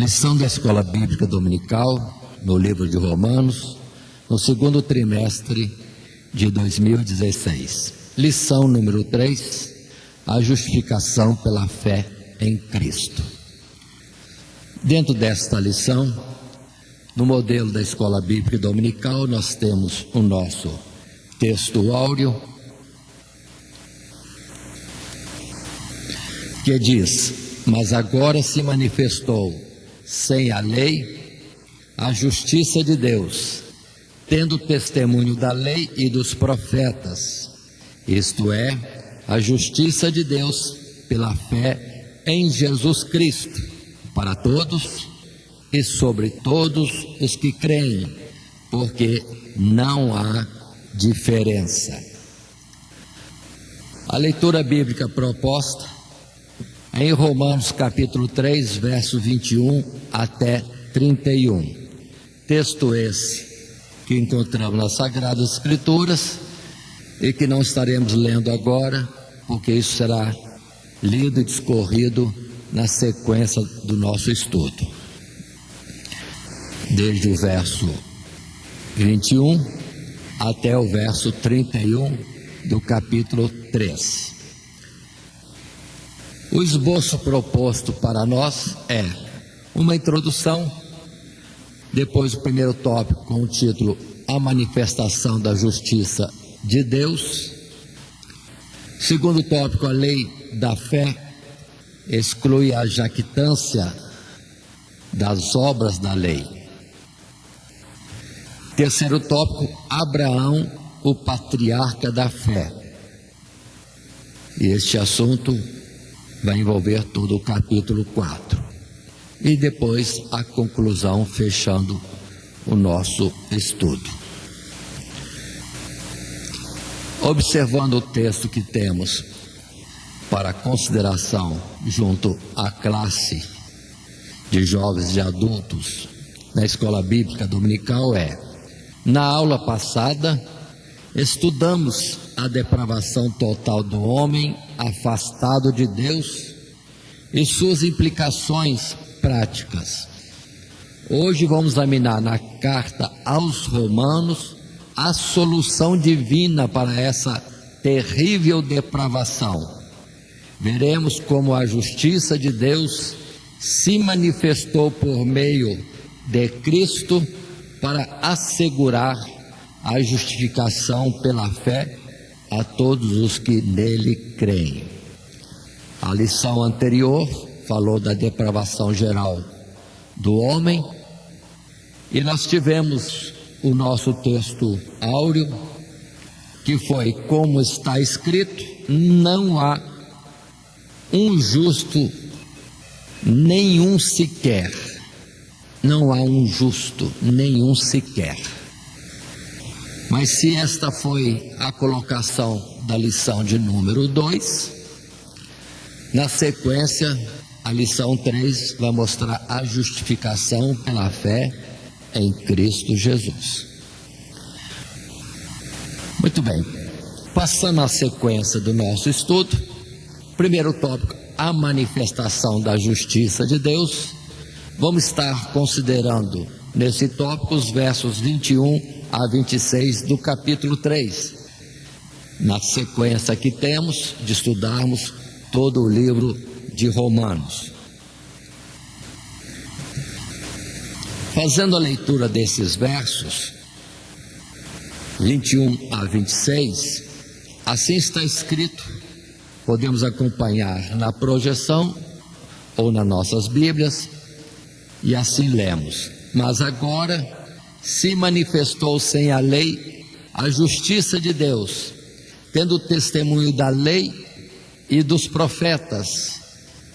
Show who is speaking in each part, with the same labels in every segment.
Speaker 1: Lição da Escola Bíblica Dominical, no livro de Romanos, no segundo trimestre de 2016. Lição número 3, a justificação pela fé em Cristo. Dentro desta lição, no modelo da Escola Bíblica Dominical, nós temos o nosso texto áureo, que diz: mas agora se manifestou sem a lei a justiça de Deus, tendo testemunho da lei e dos profetas, isto é, a justiça de Deus pela fé em Jesus Cristo, para todos e sobre todos os que creem, porque não há diferença. A leitura bíblica proposta em Romanos capítulo 3, verso 21 até 31. Texto esse que encontramos nas Sagradas Escrituras e que não estaremos lendo agora, porque isso será lido e discorrido na sequência do nosso estudo. Desde o verso 21 até o verso 31 do capítulo 3. O esboço proposto para nós é uma introdução, depois o primeiro tópico com o título A Manifestação da Justiça de Deus. Segundo tópico, a lei da fé exclui a jactância das obras da lei. Terceiro tópico, Abraão, o patriarca da fé. E este assunto vai envolver todo o capítulo 4. E depois a conclusão, fechando o nosso estudo. Observando o texto que temos para consideração junto à classe de jovens e adultos na Escola Bíblica Dominical na aula passada, estudamos a depravação total do homem afastado de Deus e suas implicações práticas. Hoje vamos examinar na carta aos Romanos a solução divina para essa terrível depravação. Veremos como a justiça de Deus se manifestou por meio de Cristo para assegurar a justificação pela fé a todos os que nele creem. A lição anterior falou da depravação geral do homem e nós tivemos o nosso texto áureo, que foi como está escrito: não há um justo nenhum sequer. Não há um justo nenhum sequer. Mas se esta foi a colocação da lição de número 2, na sequência, a lição 3 vai mostrar a justificação pela fé em Cristo Jesus. Muito bem, passando à sequência do nosso estudo, primeiro tópico, a manifestação da justiça de Deus. Vamos estar considerando nesse tópico os versos 21 a 26 do capítulo 3, na sequência que temos de estudarmos todo o livro de Romanos. Fazendo a leitura desses versos 21 a 26, assim está escrito Podemos acompanhar na projeção ou nas nossas Bíblias, e assim lemos: mas agora se manifestou sem a lei a justiça de Deus, tendo testemunho da lei e dos profetas,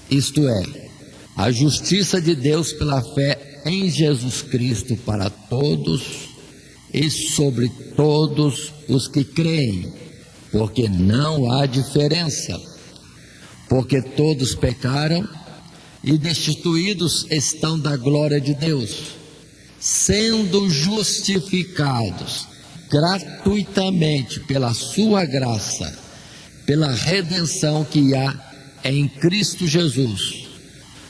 Speaker 1: isto é, a justiça de Deus pela fé em Jesus Cristo para todos e sobre todos os que creem, porque não há diferença, porque todos pecaram e destituídos estão da glória de Deus, sendo justificados gratuitamente pela sua graça, pela redenção que há em Cristo Jesus,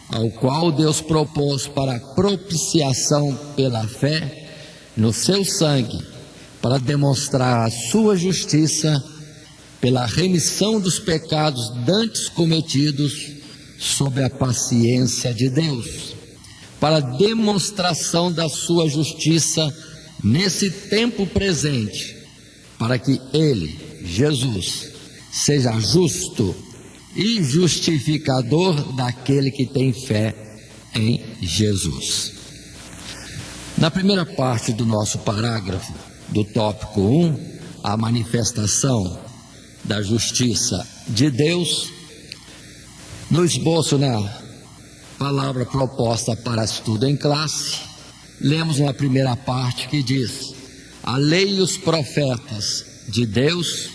Speaker 1: ao qual Deus propôs para propiciação pela fé no seu sangue, para demonstrar a sua justiça pela remissão dos pecados dantes cometidos sob a paciência de Deus, para demonstração da sua justiça nesse tempo presente, para que Ele, Jesus, seja justo e justificador daquele que tem fé em Jesus. Na primeira parte do nosso parágrafo, do tópico 1, a manifestação da justiça de Deus, no esboço na palavra proposta para estudo em classe, lemos uma primeira parte que diz: a lei e os profetas de Deus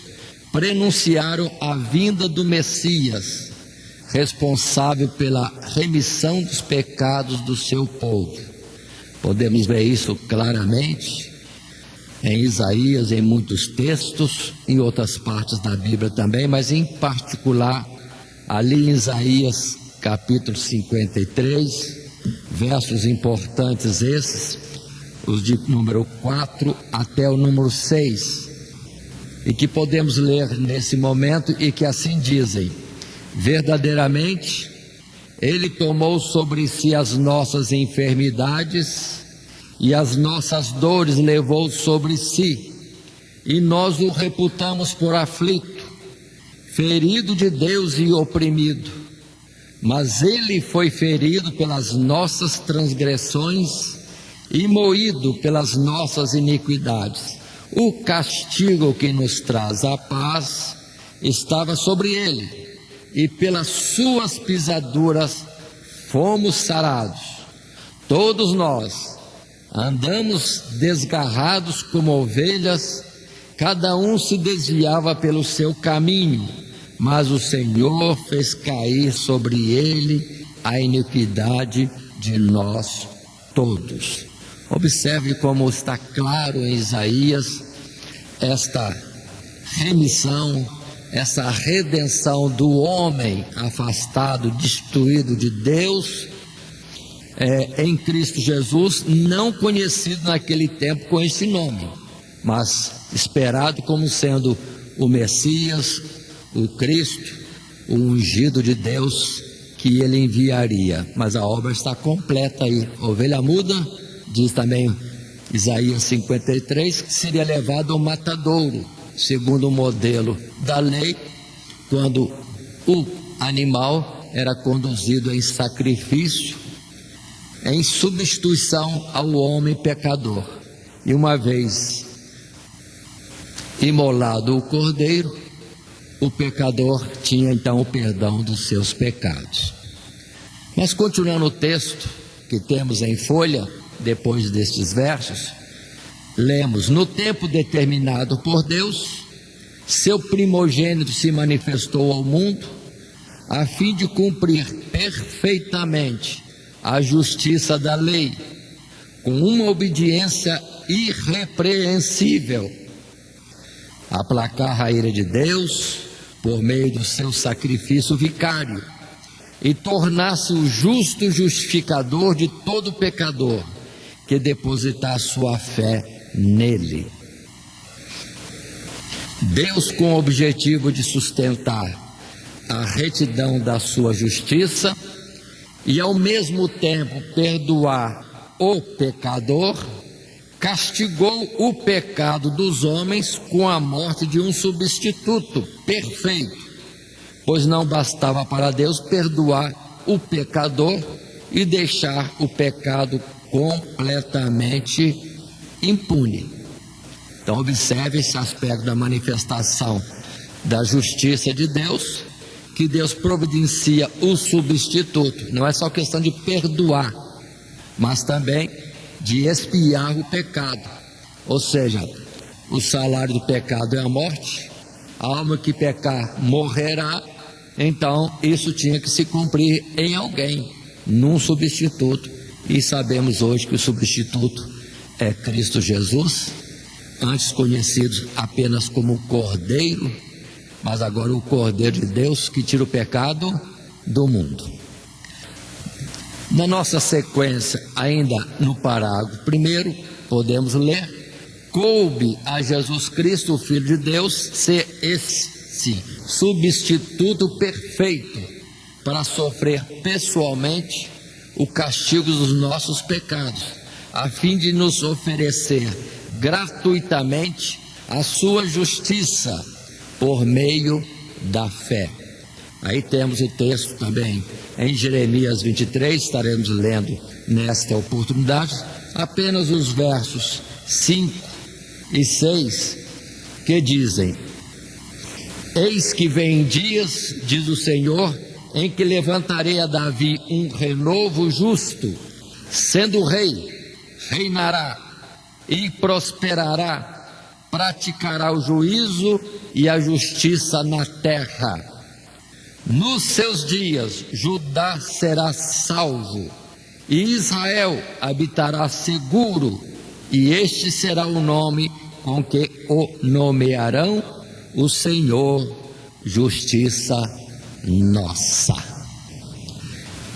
Speaker 1: prenunciaram a vinda do Messias, responsável pela remissão dos pecados do seu povo. Podemos ver isso claramente em Isaías, em muitos textos, em outras partes da Bíblia também, mas em particular ali em Isaías capítulo 53, versos importantes esses, os de número 4 até o número 6, e que podemos ler nesse momento e que assim dizem: verdadeiramente Ele tomou sobre si as nossas enfermidades e as nossas dores levou sobre si, e nós o reputamos por aflito, ferido de Deus e oprimido. Mas Ele foi ferido pelas nossas transgressões e moído pelas nossas iniquidades. O castigo que nos traz a paz estava sobre Ele, e pelas suas pisaduras fomos sarados. Todos nós andamos desgarrados como ovelhas, cada um se desviava pelo seu caminho, mas o Senhor fez cair sobre ele a iniquidade de nós todos. Observe como está claro em Isaías esta remissão, essa redenção do homem afastado, destituído de Deus, em Cristo Jesus, não conhecido naquele tempo com esse nome, mas esperado como sendo o Messias, o Cristo, o ungido de Deus que Ele enviaria. Mas a obra está completa aí. Ovelha muda, diz também Isaías 53, que seria levado ao matadouro, segundo o modelo da lei, quando o animal era conduzido em sacrifício, em substituição ao homem pecador. E uma vez imolado o cordeiro, o pecador tinha então o perdão dos seus pecados. Mas continuando o texto que temos em folha, depois destes versos, lemos: no tempo determinado por Deus, seu primogênito se manifestou ao mundo, a fim de cumprir perfeitamente a justiça da lei, com uma obediência irrepreensível, aplacar a ira de Deus por meio do seu sacrifício vicário, e tornar-se o justo justificador de todo pecador que depositar sua fé nele. Deus, com o objetivo de sustentar a retidão da sua justiça e ao mesmo tempo perdoar o pecador, castigou o pecado dos homens com a morte de um substituto perfeito, pois não bastava para Deus perdoar o pecador e deixar o pecado completamente impune. Então observe esse aspecto da manifestação da justiça de Deus, que Deus providencia o substituto. Não é só questão de perdoar, mas também de expiar o pecado. Ou seja, o salário do pecado é a morte, a alma que pecar morrerá. Então isso tinha que se cumprir em alguém, num substituto, e sabemos hoje que o substituto é Cristo Jesus, antes conhecido apenas como Cordeiro, mas agora o Cordeiro de Deus que tira o pecado do mundo. Na nossa sequência, ainda no parágrafo primeiro, podemos ler: coube a Jesus Cristo, o Filho de Deus, ser esse substituto perfeito para sofrer pessoalmente o castigo dos nossos pecados, a fim de nos oferecer gratuitamente a sua justiça por meio da fé. Aí temos o texto também em Jeremias 23, estaremos lendo nesta oportunidade apenas os versos 5 e 6, que dizem: eis que vem dias, diz o Senhor, em que levantarei a Davi um renovo justo, sendo rei, reinará e prosperará, praticará o juízo e a justiça na terra. Nos seus dias Judá será salvo e Israel habitará seguro, e este será o nome com que o nomearão: o Senhor, justiça nossa.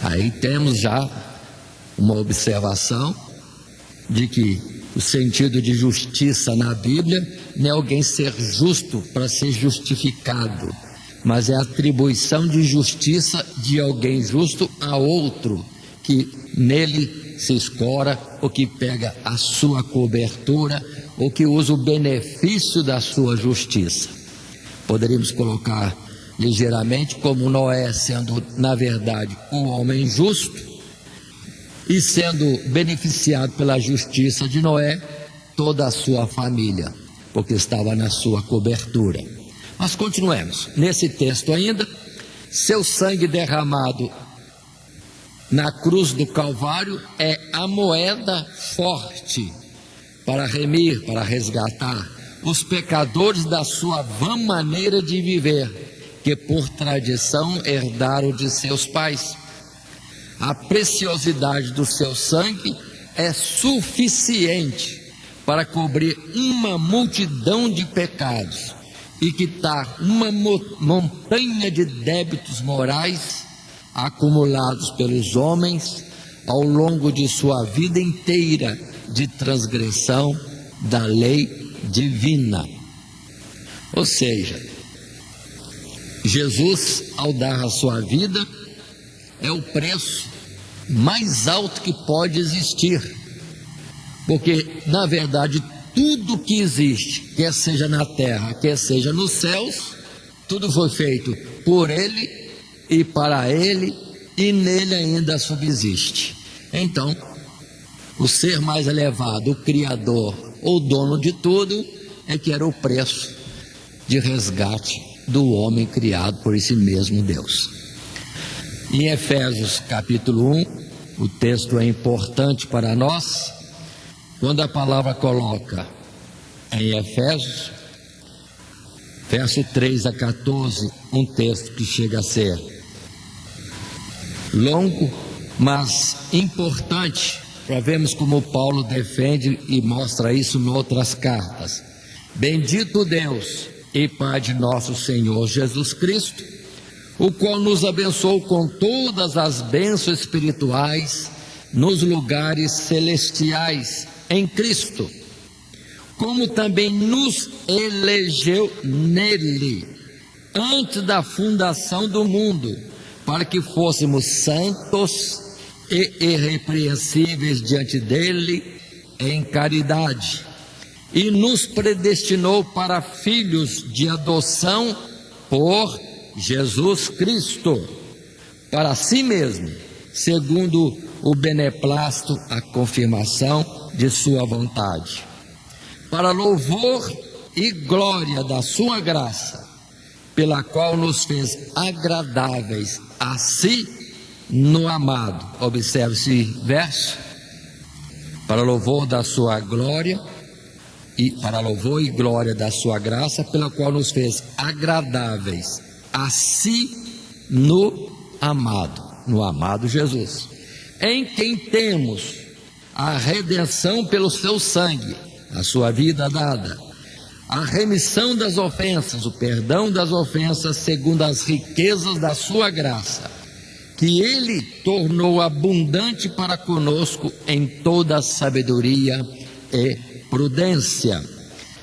Speaker 1: Aí temos já uma observação de que o sentido de justiça na Bíblia não é alguém ser justo para ser justificado, mas é a atribuição de justiça de alguém justo a outro, que nele se escora, ou que pega a sua cobertura, ou que usa o benefício da sua justiça. Poderíamos colocar ligeiramente como Noé sendo, na verdade, um homem justo, e sendo beneficiado pela justiça de Noé toda a sua família, porque estava na sua cobertura. Mas continuemos, nesse texto ainda: seu sangue derramado na cruz do Calvário é a moeda forte para remir, para resgatar os pecadores da sua vã maneira de viver, que por tradição herdaram de seus pais. A preciosidade do seu sangue é suficiente para cobrir uma multidão de pecados e quitar uma montanha de débitos morais acumulados pelos homens ao longo de sua vida inteira de transgressão da lei divina. Ou seja, Jesus, ao dar a sua vida, é o preço mais alto que pode existir, porque na verdade tudo que existe, quer seja na terra, quer seja nos céus, tudo foi feito por Ele e para Ele, e nele ainda subsiste. Então, o ser mais elevado, o Criador, o dono de tudo, é que era o preço de resgate do homem criado por esse mesmo Deus. Em Efésios capítulo 1, o texto é importante para nós, quando a palavra coloca em Efésios, verso 3 a 14, um texto que chega a ser longo, mas importante, para vermos como Paulo defende e mostra isso em outras cartas. Bendito Deus e Pai de nosso Senhor Jesus Cristo, o qual nos abençoou com todas as bênçãos espirituais nos lugares celestiais em Cristo, como também nos elegeu nele, antes da fundação do mundo, para que fôssemos santos e irrepreensíveis diante dele em caridade, e nos predestinou para filhos de adoção por Jesus Cristo, para si mesmo, segundo o beneplácito, a confirmação de sua vontade, para louvor e glória da sua graça, pela qual nos fez agradáveis a si no amado. Observe esse verso. Para louvor da sua glória e para louvor e glória da sua graça, pela qual nos fez agradáveis a si no amado Jesus, em quem temos a redenção pelo seu sangue, a sua vida dada, a remissão das ofensas, o perdão das ofensas, segundo as riquezas da sua graça, que ele tornou abundante para conosco em toda sabedoria e prudência,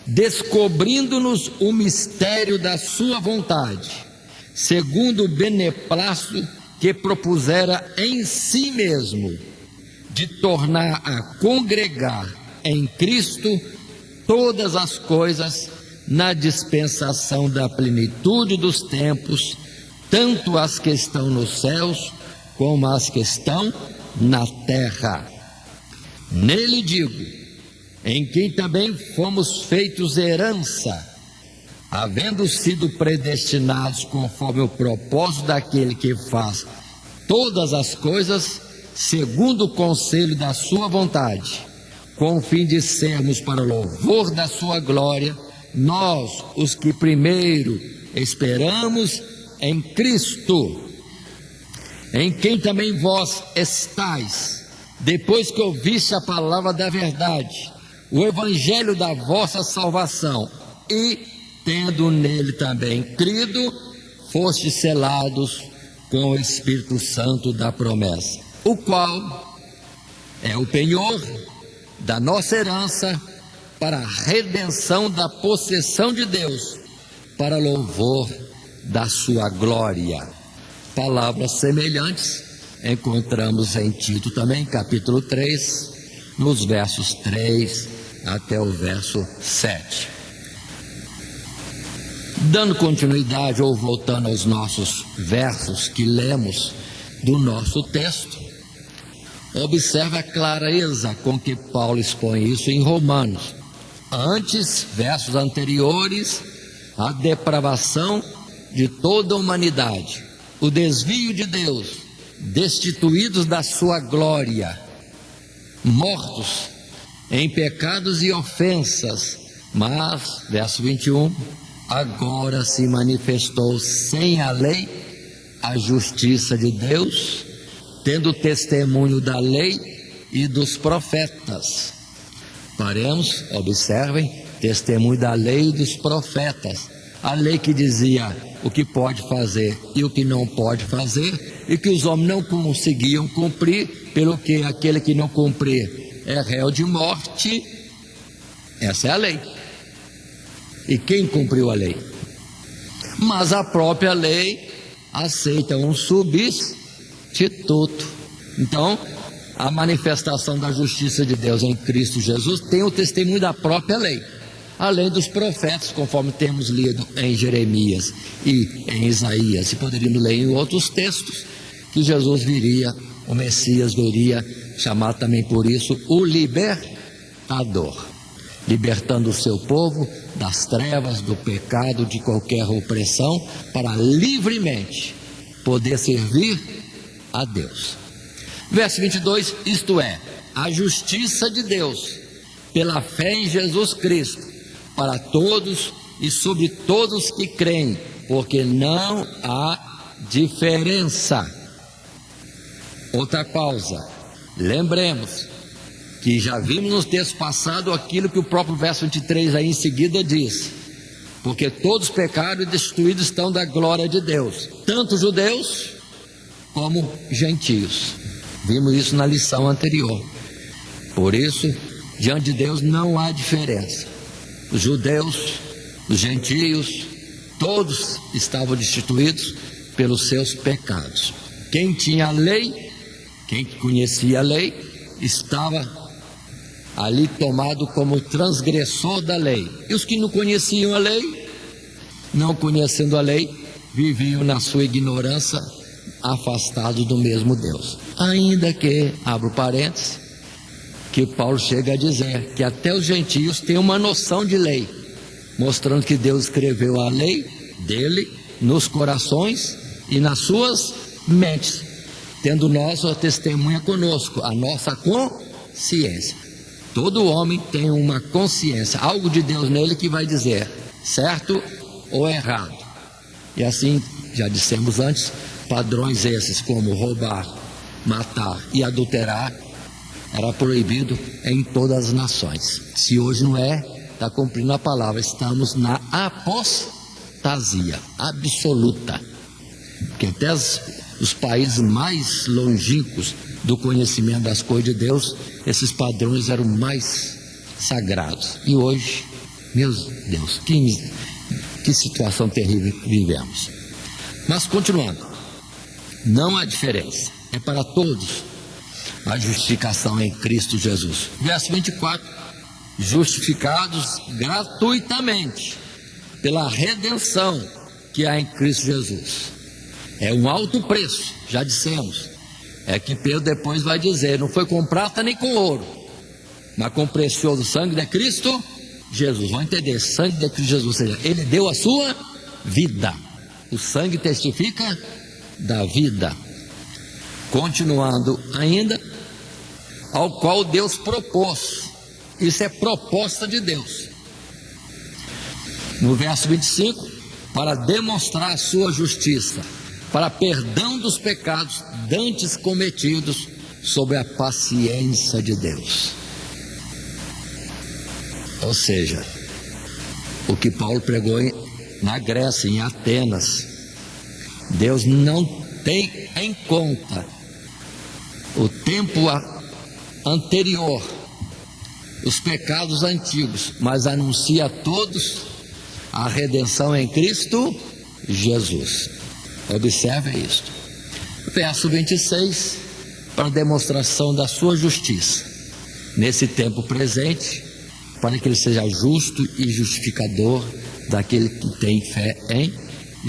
Speaker 1: descobrindo-nos o mistério da sua vontade, segundo o beneplácito que propusera em si mesmo, de tornar a congregar em Cristo todas as coisas na dispensação da plenitude dos tempos, tanto as que estão nos céus como as que estão na terra. Nele digo, em quem também fomos feitos herança, havendo sido predestinados conforme o propósito daquele que faz todas as coisas segundo o conselho da sua vontade, com o fim de sermos para o louvor da sua glória, nós, os que primeiro esperamos em Cristo, em quem também vós estáis, depois que ouviste a palavra da verdade, o evangelho da vossa salvação, e tendo nele também crido, fostes selados com o Espírito Santo da promessa, o qual é o penhor da nossa herança para a redenção da possessão de Deus, para louvor da sua glória. Palavras semelhantes encontramos em Tito também, capítulo 3, nos versos 3 até o verso 7. Dando continuidade ou voltando aos nossos versos que lemos do nosso texto, observe a clareza com que Paulo expõe isso em Romanos. Antes, versos anteriores, a depravação de toda a humanidade, o desvio de Deus, destituídos da sua glória, mortos em pecados e ofensas, mas, verso 21, agora se manifestou sem a lei a justiça de Deus, tendo testemunho da lei e dos profetas. Paremos, observem, testemunho da lei e dos profetas. A lei que dizia o que pode fazer e o que não pode fazer, e que os homens não conseguiam cumprir, pelo que aquele que não cumprir é réu de morte. Essa é a lei. E quem cumpriu a lei? Mas a própria lei aceita um substituto. Então, a manifestação da justiça de Deus em Cristo Jesus tem o testemunho da própria lei, além dos profetas, conforme temos lido em Jeremias e em Isaías, e poderíamos ler em outros textos, que Jesus viria, o Messias viria, chamado também por isso o libertador, libertando o seu povo das trevas, do pecado, de qualquer opressão, para livremente poder servir a Deus. Verso 22, isto é, a justiça de Deus, pela fé em Jesus Cristo, para todos e sobre todos que creem, porque não há diferença. Outra pausa, lembremos que já vimos no texto passado aquilo que o próprio verso 23 aí em seguida diz, porque todos pecaram e destituídos estão da glória de Deus, tanto judeus como gentios. Vimos isso na lição anterior. Por isso, diante de Deus não há diferença. Os judeus, os gentios, todos estavam destituídos pelos seus pecados. Quem tinha a lei, quem conhecia a lei, estava ali tomado como transgressor da lei. E os que não conheciam a lei, não conhecendo a lei, viviam na sua ignorância, afastados do mesmo Deus. Ainda que, abro parênteses, que Paulo chega a dizer que até os gentios têm uma noção de lei, mostrando que Deus escreveu a lei dele nos corações e nas suas mentes, tendo nós a testemunha conosco, a nossa consciência. Todo homem tem uma consciência, algo de Deus nele que vai dizer certo ou errado. E assim, já dissemos antes, padrões esses como roubar, matar e adulterar era proibido em todas as nações. Se hoje não é, está cumprindo a palavra, estamos na apostasia absoluta, porque até os países mais longínquos do conhecimento das coisas de Deus, esses padrões eram mais sagrados. E hoje, meu Deus, que situação terrível vivemos. Mas continuando, não há diferença, é para todos a justificação em Cristo Jesus. Verso 24: justificados gratuitamente pela redenção que há em Cristo Jesus. É um alto preço, já dissemos. É que Pedro depois vai dizer, não foi com prata nem com ouro, mas com o precioso sangue de Cristo Jesus. Vão entender, sangue de Cristo Jesus, ou seja, ele deu a sua vida. O sangue testifica da vida. Continuando ainda, ao qual Deus propôs. Isso é proposta de Deus. No verso 25, para demonstrar a sua justiça, para perdão dos pecados dantes cometidos, sobre a paciência de Deus. Ou seja, o que Paulo pregou na Grécia, em Atenas, Deus não tem em conta o tempo anterior, os pecados antigos, mas anuncia a todos a redenção em Cristo Jesus. Observe isto. Verso 26, para demonstração da sua justiça nesse tempo presente, para que ele seja justo e justificador daquele que tem fé em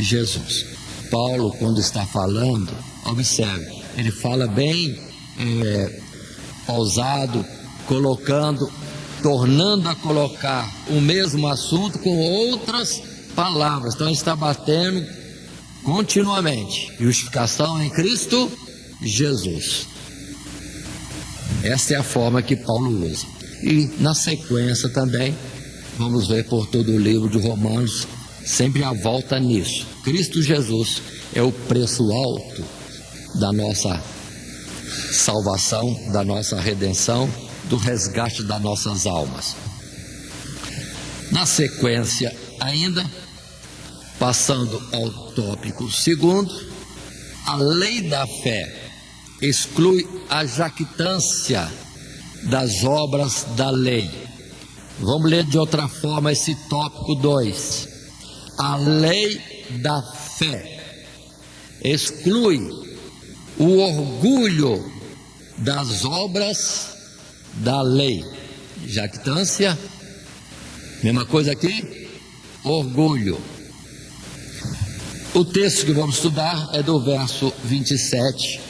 Speaker 1: Jesus. Paulo, quando está falando, observe, ele fala bem pausado, tornando a colocar o mesmo assunto com outras palavras. Então ele está batendo continuamente. Justificação em Cristo Jesus. Esta é a forma que Paulo usa. E na sequência também, vamos ver por todo o livro de Romanos, sempre a volta nisso. Cristo Jesus é o preço alto da nossa salvação, da nossa redenção, do resgate das nossas almas. Na sequência ainda, passando ao tópico segundo, a lei da fé exclui a jactância das obras da lei. Vamos ler de outra forma esse tópico 2. A lei da fé exclui o orgulho das obras da lei. Jactância, mesma coisa aqui, orgulho. O texto que vamos estudar é do verso 27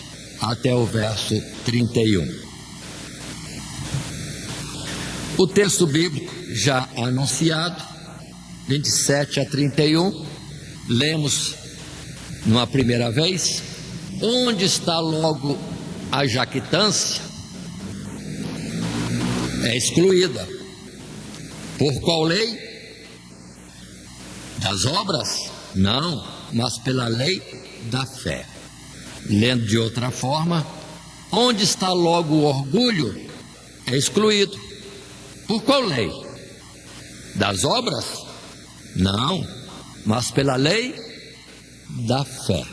Speaker 1: até o verso 31. O texto bíblico já anunciado, 27 a 31, lemos numa primeira vez. Onde está logo a jactância? É excluída. Por qual lei? Das obras? Não, mas pela lei da fé. Lendo de outra forma, onde está logo o orgulho? É excluído. Por qual lei? Das obras? Não, mas pela lei da fé.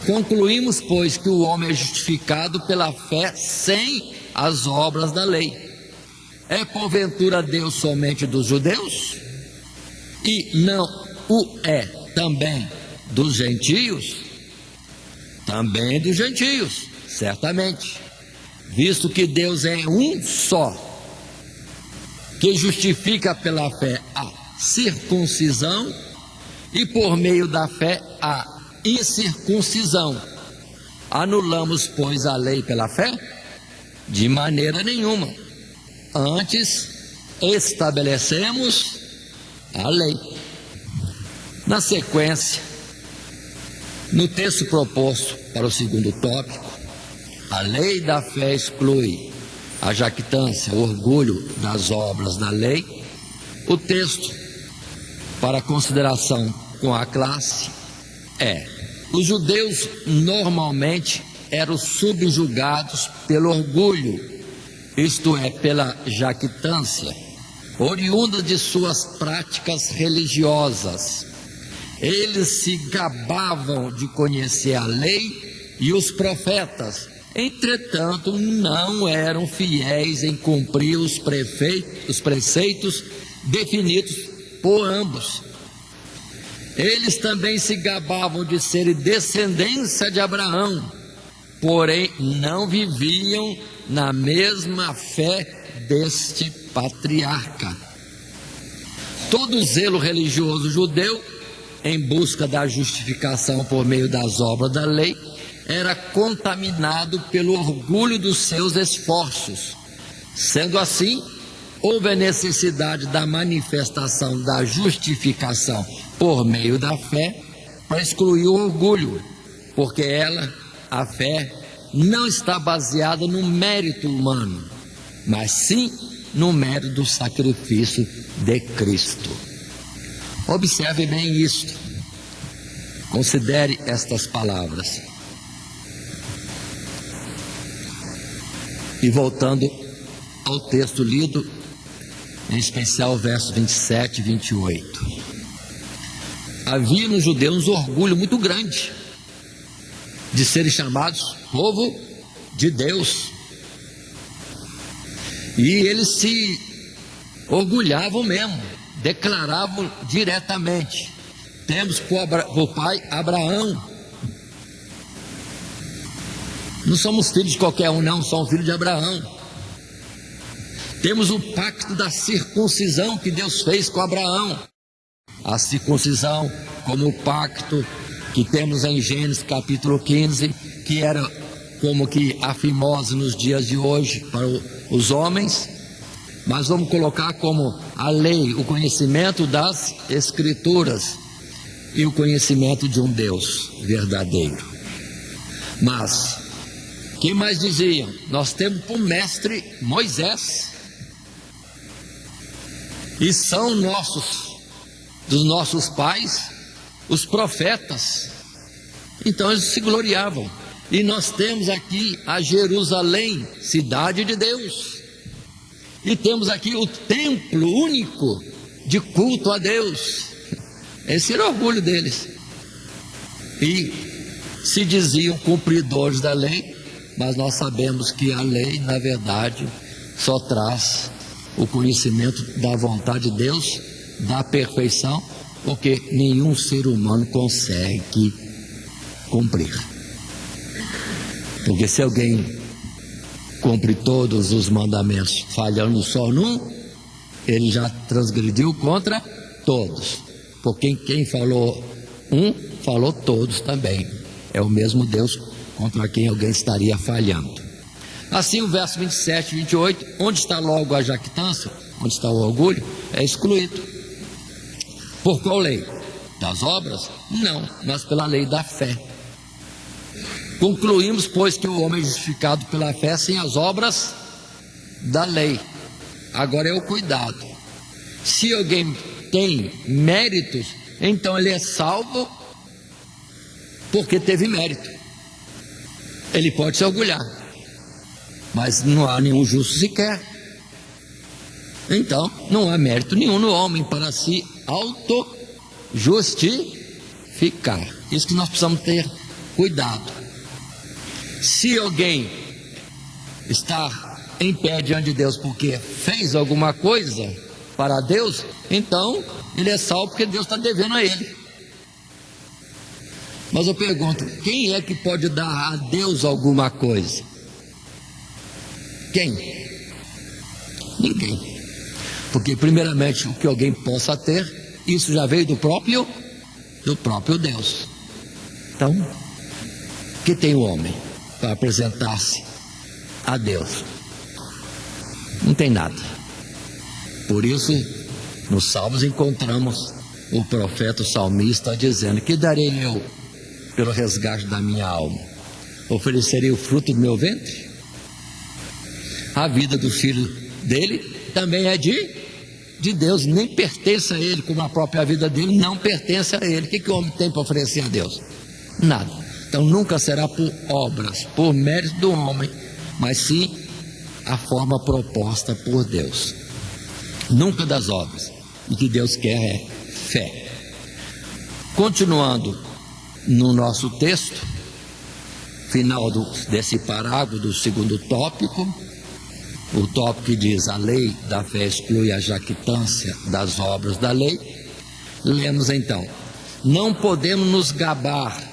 Speaker 1: Concluímos, pois, que o homem é justificado pela fé sem as obras da lei. É porventura Deus somente dos judeus? E não o é também dos gentios? Também dos gentios, certamente. Visto que Deus é um só, que justifica pela fé a circuncisão e por meio da fé a incircuncisão. Anulamos, pois, a lei pela fé? De maneira nenhuma. Antes, estabelecemos a lei. Na sequência, no texto proposto para o segundo tópico, a lei da fé exclui a jactância, o orgulho das obras da lei. O texto para consideração com a classe é: os judeus normalmente eram subjugados pelo orgulho, isto é, pela jactância, oriunda de suas práticas religiosas. Eles se gabavam de conhecer a lei e os profetas, entretanto não eram fiéis em cumprir os preceitos definidos por ambos. Eles também se gabavam de serem descendência de Abraão, porém não viviam na mesma fé deste patriarca. Todo zelo religioso judeu, em busca da justificação por meio das obras da lei, era contaminado pelo orgulho dos seus esforços. Sendo assim, houve a necessidade da manifestação da justificação por meio da fé para excluir o orgulho, porque a fé, não está baseada no mérito humano, mas sim no mérito do sacrifício de Cristo. Observe bem isto. Considere estas palavras. E voltando ao texto lido, em especial versos 27 e 28. Havia nos judeus um orgulho muito grande de serem chamados povo de Deus. E eles se orgulhavam mesmo, declaravam diretamente: temos por pai Abraão. Não somos filhos de qualquer um, não, somos filhos de Abraão. Temos o pacto da circuncisão que Deus fez com Abraão. A circuncisão como o pacto que temos em Gênesis capítulo 15, que era como que a fimose nos dias de hoje para os homens, mas vamos colocar como a lei, o conhecimento das Escrituras e o conhecimento de um Deus verdadeiro. Mas, quem mais dizia? Nós temos por mestre Moisés, e são dos nossos pais, os profetas. Então eles se gloriavam. E nós temos aqui a Jerusalém, cidade de Deus. E temos aqui o templo único de culto a Deus. Esse era o orgulho deles. E se diziam cumpridores da lei, mas nós sabemos que a lei, na verdade, só traz o conhecimento da vontade de Deus, da perfeição, porque nenhum ser humano consegue cumprir. Porque se alguém cumpre todos os mandamentos falhando só num, ele já transgrediu contra todos. Porque quem falou um, falou todos também. É o mesmo Deus contra quem alguém estaria falhando. Assim o verso 27 e 28, onde está logo a jactância, onde está o orgulho, é excluído. Por qual lei? Das obras? Não, mas pela lei da fé. Concluímos, pois, que o homem é justificado pela fé sem as obras da lei. Agora é o cuidado. Se alguém tem méritos, então ele é salvo porque teve mérito. Ele pode se orgulhar, mas não há nenhum justo sequer. Então não há mérito nenhum no homem para se auto-justificar. Isso que nós precisamos ter cuidado. Se alguém está em pé diante de Deus porque fez alguma coisa para Deus, então ele é salvo porque Deus está devendo a ele. Mas eu pergunto, quem é que pode dar a Deus alguma coisa? Quem? Ninguém. Porque primeiramente o que alguém possa ter, isso já veio do próprio do próprio Deus. Então, o que tem o homem para apresentar-se a Deus? Não tem nada. Por isso, nos Salmos encontramos o profeta, o salmista, dizendo: que darei eu pelo resgate da minha alma? Oferecerei o fruto do meu ventre? A vida do filho dele também é de Deus, nem pertence a ele, como a própria vida dele não pertence a ele. O que o homem tem para oferecer a Deus? Nada. Então nunca será por obras, por mérito do homem, mas sim a forma proposta por Deus. Nunca das obras. O que Deus quer é fé. Continuando no nosso texto, final desse parágrafo do segundo tópico, o tópico que diz: a lei da fé exclui a jactância das obras da lei. Lemos então: não podemos nos gabar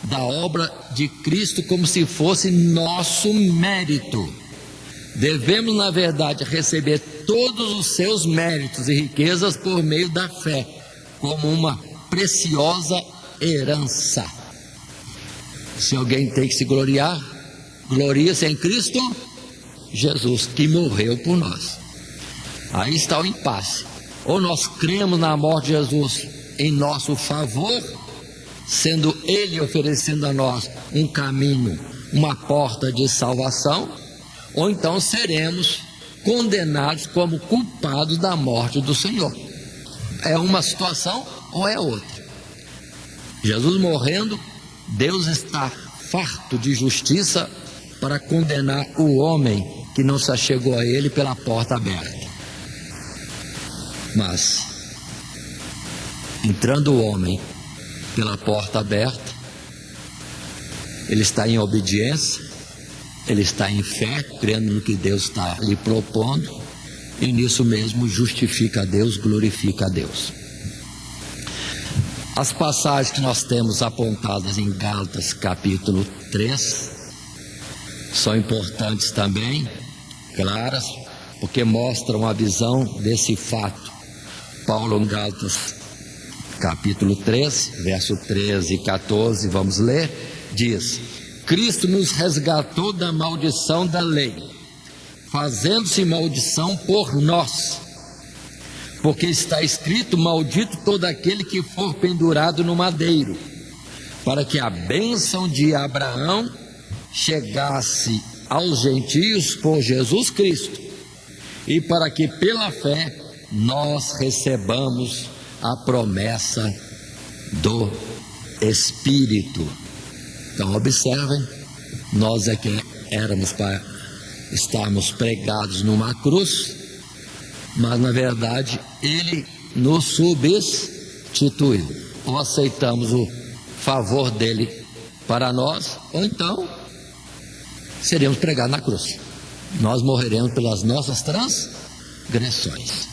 Speaker 1: da obra de Cristo como se fosse nosso mérito. Devemos, na verdade, receber todos os seus méritos e riquezas por meio da fé, como uma preciosa herança. Se alguém tem que se gloriar, gloria-se em Cristo Jesus, que morreu por nós. Aí está o impasse: ou nós cremos na morte de Jesus em nosso favor, sendo Ele oferecendo a nós um caminho, uma porta de salvação, ou então seremos condenados como culpados da morte do Senhor. É uma situação ou é outra. Jesus morrendo, Deus está farto de justiça para condenar o homem que não se achegou a Ele pela porta aberta. Mas, entrando o homem pela porta aberta, ele está em obediência, ele está em fé, crendo no que Deus está lhe propondo, e nisso mesmo justifica a Deus, glorifica a Deus. As passagens que nós temos apontadas em Gálatas capítulo 3 são importantes também, claras, porque mostram a visão desse fato. Paulo em Gálatas capítulo 3, verso 13 e 14, vamos ler, diz: Cristo nos resgatou da maldição da lei, fazendo-se maldição por nós, porque está escrito: maldito todo aquele que for pendurado no madeiro, para que a bênção de Abraão chegasse aos gentios por Jesus Cristo, e para que pela fé nós recebamos a promessa do Espírito. Então observem, nós é que éramos para estarmos pregados numa cruz, mas na verdade Ele nos substituiu. Ou aceitamos o favor dele para nós, ou então seremos pregados na cruz. Nós morreremos pelas nossas transgressões.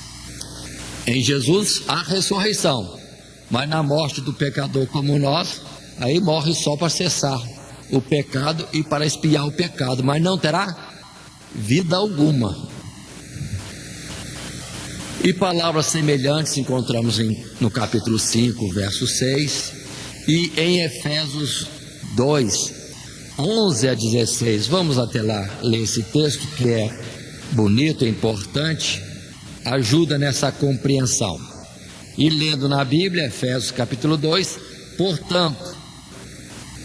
Speaker 1: Em Jesus há ressurreição, mas na morte do pecador como nós, aí morre só para cessar o pecado e para expiar o pecado, mas não terá vida alguma. E palavras semelhantes encontramos no capítulo 5, verso 6, e em Efésios 2, 11 a 16. Vamos até lá ler esse texto, que é bonito e importante, ajuda nessa compreensão. E lendo na Bíblia, Efésios capítulo 2, portanto,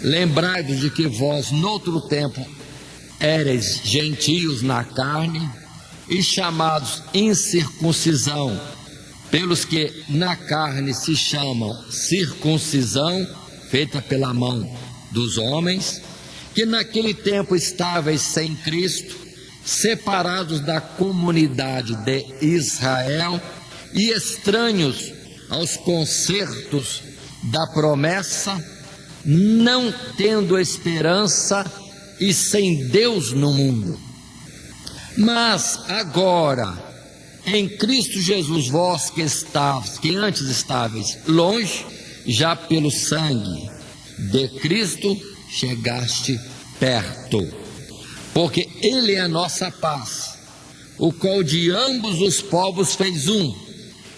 Speaker 1: lembrai-vos de que vós, noutro tempo, éreis gentios na carne, e chamados incircuncisão, pelos que na carne se chamam circuncisão, feita pela mão dos homens, que naquele tempo estáveis sem Cristo, separados da comunidade de Israel e estranhos aos concertos da promessa, não tendo esperança e sem Deus no mundo. Mas agora, em Cristo Jesus, vós que antes estáveis longe, já pelo sangue de Cristo chegaste perto, porque Ele é a nossa paz, o qual de ambos os povos fez um,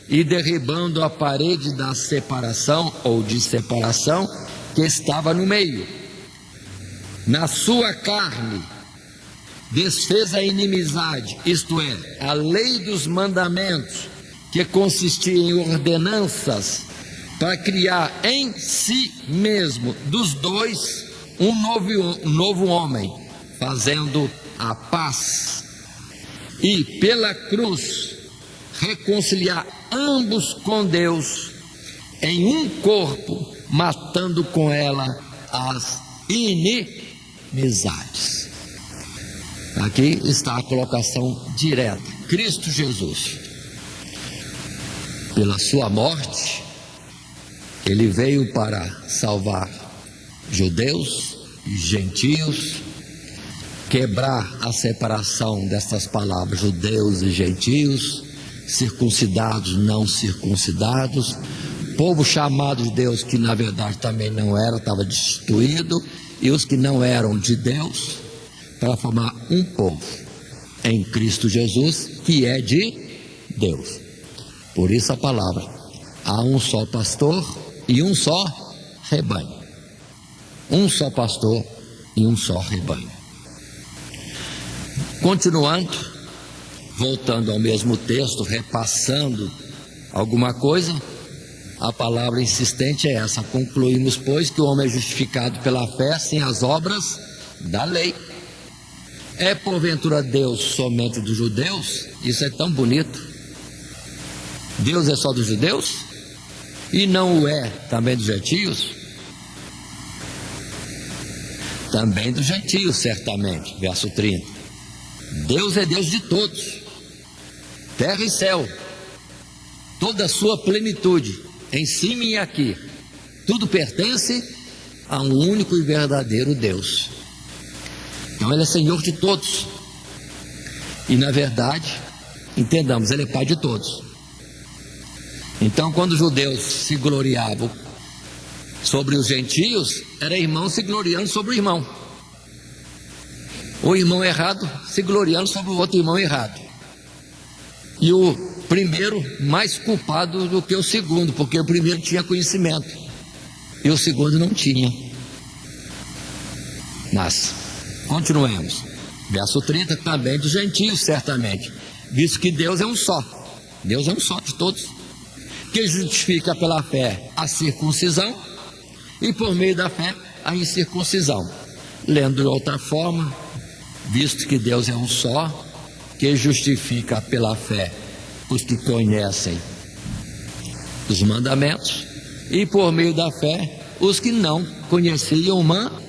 Speaker 1: e derribando a parede da separação ou de separação que estava no meio. Na sua carne desfez a inimizade, isto é, a lei dos mandamentos, que consistia em ordenanças, para criar em si mesmo dos dois um novo homem, fazendo a paz, e pela cruz reconciliar ambos com Deus em um corpo, matando com ela as inimizades. Aqui está a colocação direta: Cristo Jesus, pela sua morte, ele veio para salvar judeus e gentios, quebrar a separação destas palavras, judeus e gentios, circuncidados, não circuncidados, povo chamado de Deus que na verdade também não era, estava destituído, e os que não eram de Deus, para formar um povo em Cristo Jesus, que é de Deus. Por isso a palavra: há um só pastor e um só rebanho. Um só pastor e um só rebanho. Continuando, voltando ao mesmo texto, repassando alguma coisa, a palavra insistente é essa: concluímos, pois, que o homem é justificado pela fé sem as obras da lei. É porventura Deus somente dos judeus? Isso é tão bonito. Deus é só dos judeus? E não o é também dos gentios? Também dos gentios, certamente. Verso 30. Deus é Deus de todos, terra e céu, toda a sua plenitude, em cima e aqui. Tudo pertence a um único e verdadeiro Deus. Então ele é Senhor de todos. E na verdade, entendamos, ele é Pai de todos. Então quando os judeus se gloriavam sobre os gentios, era irmão se gloriando sobre o irmão. O irmão errado se gloriando sobre o outro irmão errado. E o primeiro mais culpado do que o segundo, porque o primeiro tinha conhecimento e o segundo não tinha. Mas continuemos. Verso 30, também dos gentios, certamente, visto que Deus é um só. Deus é um só de todos, que justifica pela fé a circuncisão e por meio da fé a incircuncisão. Lendo de outra forma, visto que Deus é um só, que justifica pela fé os que conhecem os mandamentos, e por meio da fé os que não conheciam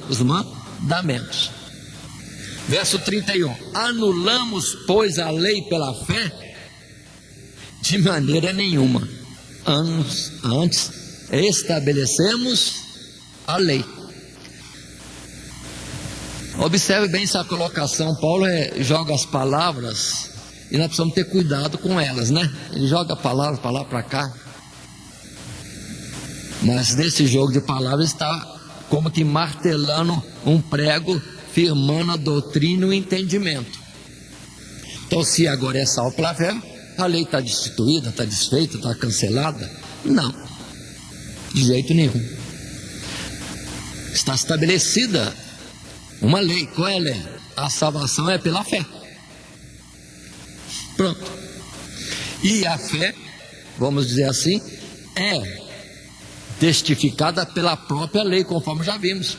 Speaker 1: os mandamentos. Verso 31. Anulamos, pois, a lei pela fé? De maneira nenhuma. Antes estabelecemos a lei. Observe bem essa colocação. Paulo joga as palavras e nós precisamos ter cuidado com elas, né? Ele joga a palavra para lá, para cá. Mas nesse jogo de palavras está como que martelando um prego, firmando a doutrina e o entendimento. Então, se agora é salvo pela fé, a lei está destituída, está desfeita, está cancelada? Não, de jeito nenhum. Está estabelecida uma lei. Qual é a lei? A salvação é pela fé. Pronto. E a fé, vamos dizer assim, é testificada pela própria lei, conforme já vimos.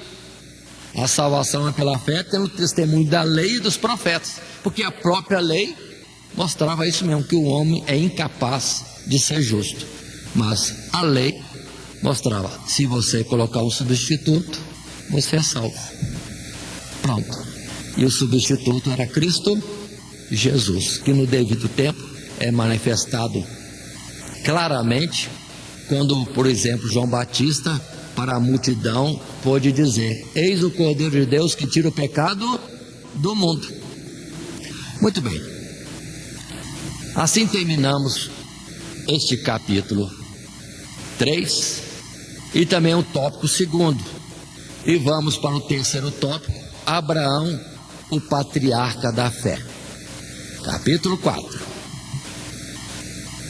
Speaker 1: A salvação é pela fé, tendo testemunho da lei e dos profetas, porque a própria lei mostrava isso mesmo, que o homem é incapaz de ser justo. Mas a lei mostrava: se você colocar um substituto, você é salvo. Pronto. E o substituto era Cristo Jesus, que no devido tempo é manifestado claramente quando, por exemplo, João Batista para a multidão pôde dizer: eis o Cordeiro de Deus que tira o pecado do mundo. Muito bem, assim terminamos este capítulo 3 e também o tópico 2, e vamos para o terceiro tópico: Abraão, o patriarca da fé. Capítulo 4.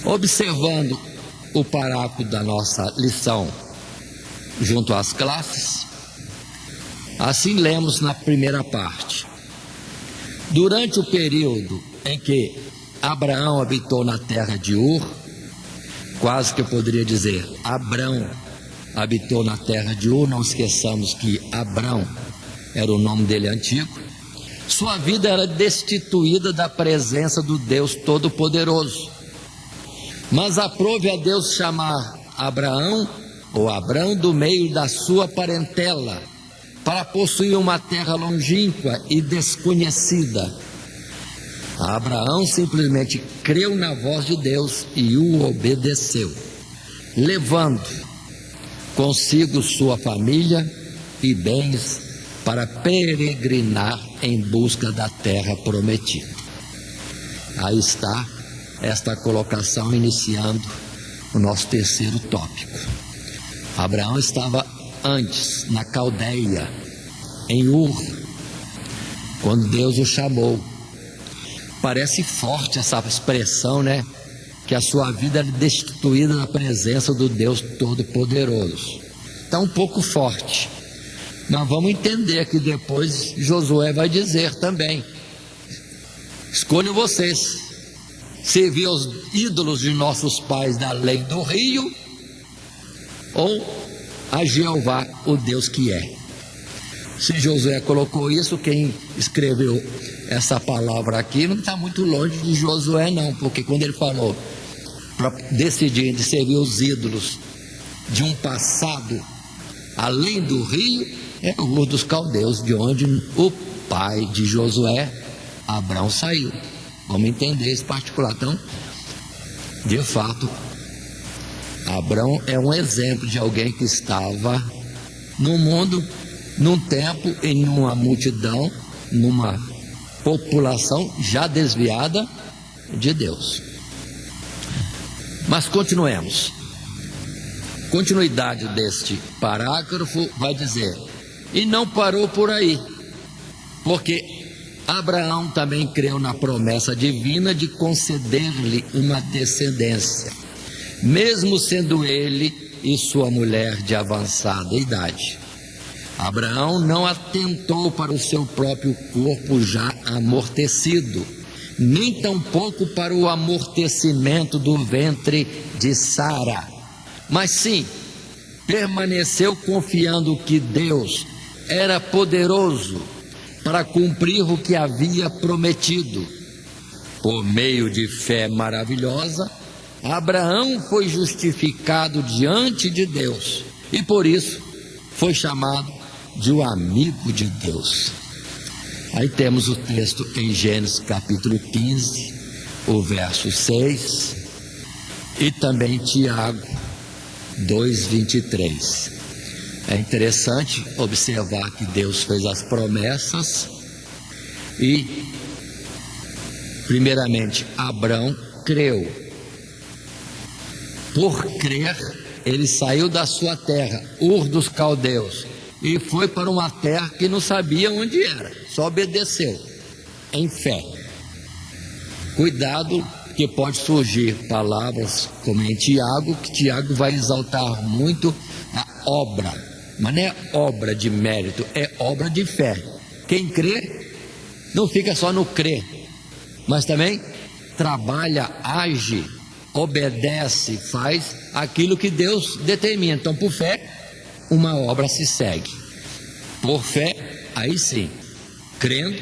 Speaker 1: Observando o parágrafo da nossa lição junto às classes, assim lemos na primeira parte: durante o período em que Abraão habitou na terra de Ur, quase que eu poderia dizer Abrão habitou na terra de Ur, não esqueçamos que Abrão era o nome dele antigo, sua vida era destituída da presença do Deus Todo-Poderoso. Mas aprove a Deus chamar Abraão, ou Abrão, do meio da sua parentela, para possuir uma terra longínqua e desconhecida. Abraão simplesmente creu na voz de Deus e o obedeceu, levando consigo sua família e bens para peregrinar em busca da terra prometida. Aí está esta colocação iniciando o nosso terceiro tópico. Abraão estava antes na Caldeia, em Ur, quando Deus o chamou. Parece forte essa expressão, né? Que a sua vida era destituída da presença do Deus Todo-Poderoso. Está um pouco forte, mas vamos entender que depois Josué vai dizer também: escolham vocês, servir aos ídolos de nossos pais da além do rio, ou a Jeová, o Deus que é. Se Josué colocou isso, quem escreveu essa palavra aqui não está muito longe de Josué não, porque quando ele falou para decidir de servir os ídolos de um passado além do rio, é o Ur dos Caldeus, de onde o pai de Josué, Abrão, saiu. Vamos entender esse particular. Então, de fato, Abrão é um exemplo de alguém que estava no mundo, num tempo, em uma multidão, numa população já desviada de Deus. Mas continuemos. Continuidade deste parágrafo vai dizer: e não parou por aí, porque Abraão também creu na promessa divina de conceder-lhe uma descendência, mesmo sendo ele e sua mulher de avançada idade. Abraão não atentou para o seu próprio corpo já amortecido, nem tampouco para o amortecimento do ventre de Sara, mas sim permaneceu confiando que Deus era poderoso para cumprir o que havia prometido. Por meio de fé maravilhosa, Abraão foi justificado diante de Deus e por isso foi chamado de o amigo de Deus. Aí temos o texto em Gênesis capítulo 15, o verso 6, e também Tiago 2:23. É interessante observar que Deus fez as promessas e, primeiramente, Abrão creu. Por crer, ele saiu da sua terra, Ur dos Caldeus, e foi para uma terra que não sabia onde era, só obedeceu, em fé. Cuidado, que pode surgir palavras como em Tiago, que Tiago vai exaltar muito a obra, mas não é obra de mérito, é obra de fé. Quem crê, não fica só no crer, mas também trabalha, age, obedece, faz aquilo que Deus determina. Então, por fé, uma obra se segue. Por fé, aí sim, crendo,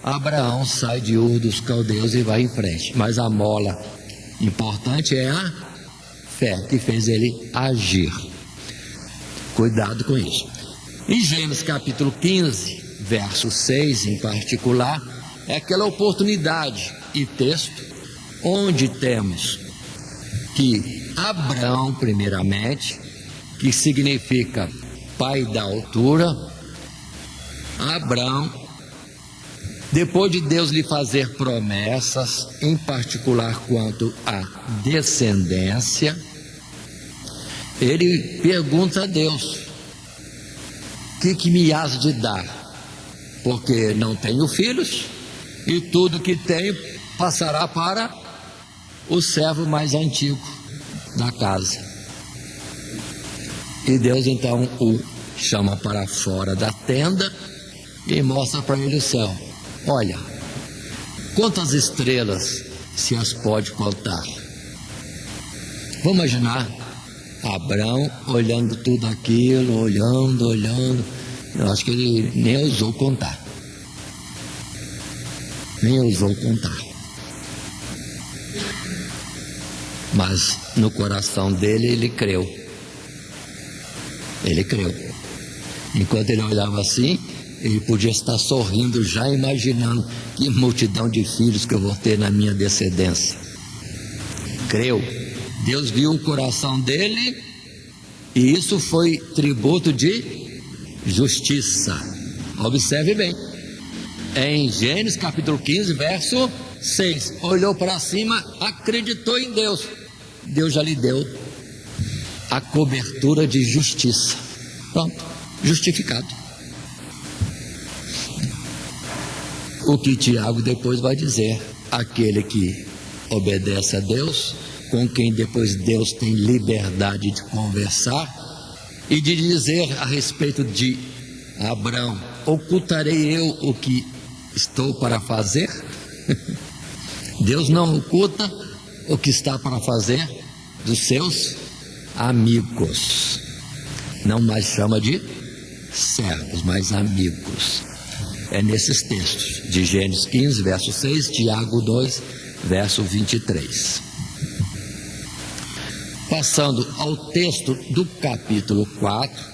Speaker 1: Abraão sai de Ur dos Caldeus e vai em frente. Mas a mola importante é a fé que fez ele agir. Cuidado com isso. Em Gênesis capítulo 15, verso 6 em particular, é aquela oportunidade e texto onde temos que Abraão, primeiramente, que significa pai da altura, Abraão, depois de Deus lhe fazer promessas, em particular quanto à descendência, ele pergunta a Deus: o que me has de dar? Porque não tenho filhos e tudo que tenho passará para o servo mais antigo da casa. E Deus então o chama para fora da tenda e mostra para ele o céu. Olha, quantas estrelas se as pode contar? Vamos imaginar Abraão olhando tudo aquilo, olhando. Eu acho que ele nem ousou contar. Mas no coração dele ele creu. Enquanto ele olhava assim, ele podia estar sorrindo, já imaginando que multidão de filhos que eu vou ter na minha descendência. Creu. Deus viu o coração dele e isso foi tributo de justiça. Observe bem. Em Gênesis capítulo 15, verso 6. Olhou para cima, acreditou em Deus. Deus já lhe deu a cobertura de justiça. Pronto, justificado. O que Tiago depois vai dizer: aquele que obedece a Deus, com quem depois Deus tem liberdade de conversar e de dizer a respeito de Abraão: ocultarei eu o que estou para fazer? Deus não oculta o que está para fazer dos seus amigos. Não mais chama de servos, mas amigos. É nesses textos de Gênesis 15, verso 6, Tiago 2, verso 23. Passando ao texto do capítulo 4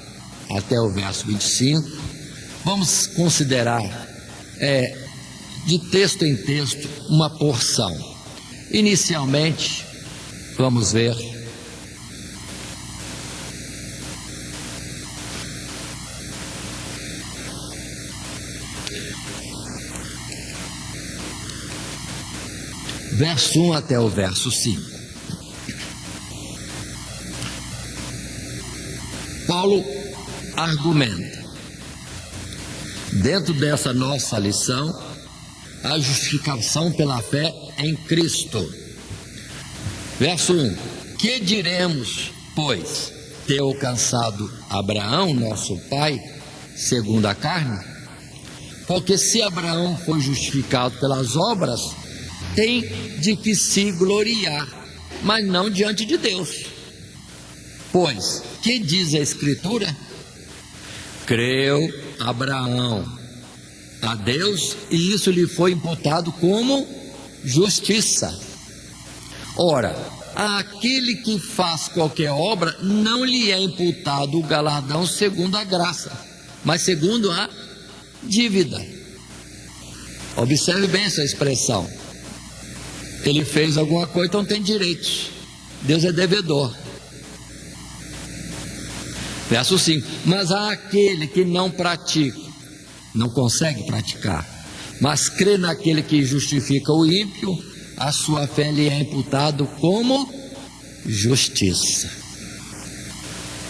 Speaker 1: até o verso 25, vamos considerar de texto em texto uma porção. Inicialmente, vamos ver verso 1 até o verso 5. Paulo argumenta, dentro dessa nossa lição, a justificação pela fé em Cristo. Verso 1: que diremos, pois, ter alcançado Abraão, nosso pai, segundo a carne? Porque se Abraão foi justificado pelas obras, tem de que se gloriar, mas não diante de Deus. Pois, que diz a Escritura? Creu Abraão a Deus e isso lhe foi imputado como justiça. Ora, àquele que faz qualquer obra, não lhe é imputado o galardão segundo a graça, mas segundo a dívida. Observe bem essa expressão. Ele fez alguma coisa, então tem direitos. Deus é devedor. Verso 5: mas há aquele que não pratica, não consegue praticar, mas crê naquele que justifica o ímpio, a sua fé lhe é imputado como justiça.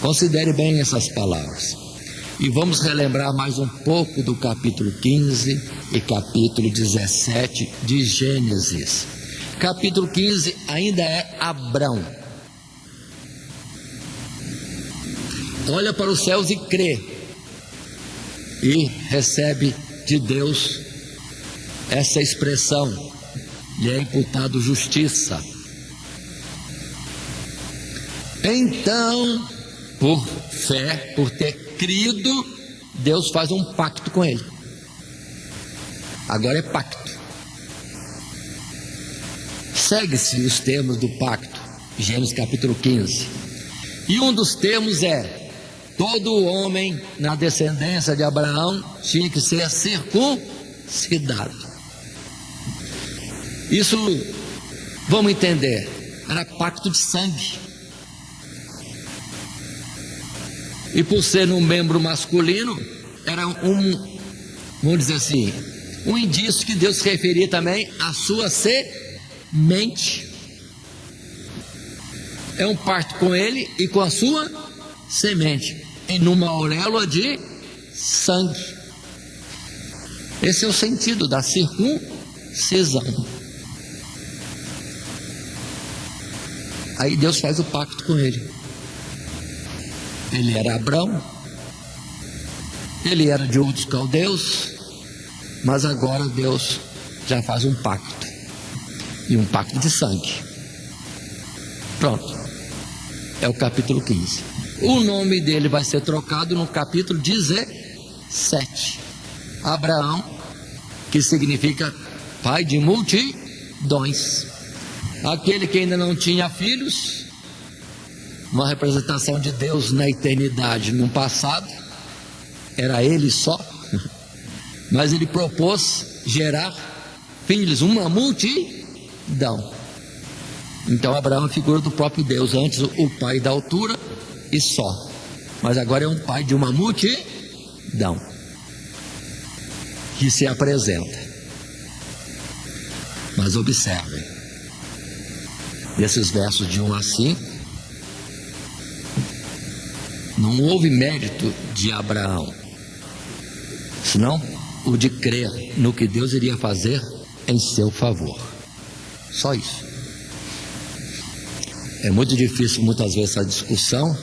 Speaker 1: Considere bem essas palavras. E vamos relembrar mais um pouco do capítulo 15 e capítulo 17 de Gênesis. Capítulo 15 ainda é Abrão. Olha para os céus e crê, e recebe de Deus essa expressão: lhe é imputado justiça. Então, por fé, por ter crido, Deus faz um pacto com ele. Agora é pacto. Segue-se os termos do pacto, Gênesis capítulo 15. E um dos termos é: todo homem na descendência de Abraão tinha que ser circuncidado. Isso, vamos entender, era pacto de sangue. E por ser um membro masculino, era vamos dizer assim, um indício que Deus se referia também à sua semente. É um pacto com ele e com a sua semente, em uma auréola de sangue. Esse é o sentido da circuncisão. Aí Deus faz o pacto com ele. Ele era Abrão, ele era de Ur dos Caldeus, mas agora Deus já faz um pacto, e um pacto de sangue. Pronto, é o capítulo 15. O nome dele vai ser trocado no capítulo 17. Abraão, que significa pai de multidões. Aquele que ainda não tinha filhos, uma representação de Deus na eternidade, no passado, era ele só, mas ele propôs gerar filhos, uma multidão. Então Abraão é figura do próprio Deus, antes o pai da altura e só, mas agora é um pai de uma multidão que se apresenta. Mas observem, desses versos de 1 a 5, não houve mérito de Abraão, senão o de crer no que Deus iria fazer em seu favor. Só isso. É muito difícil muitas vezes essa discussão,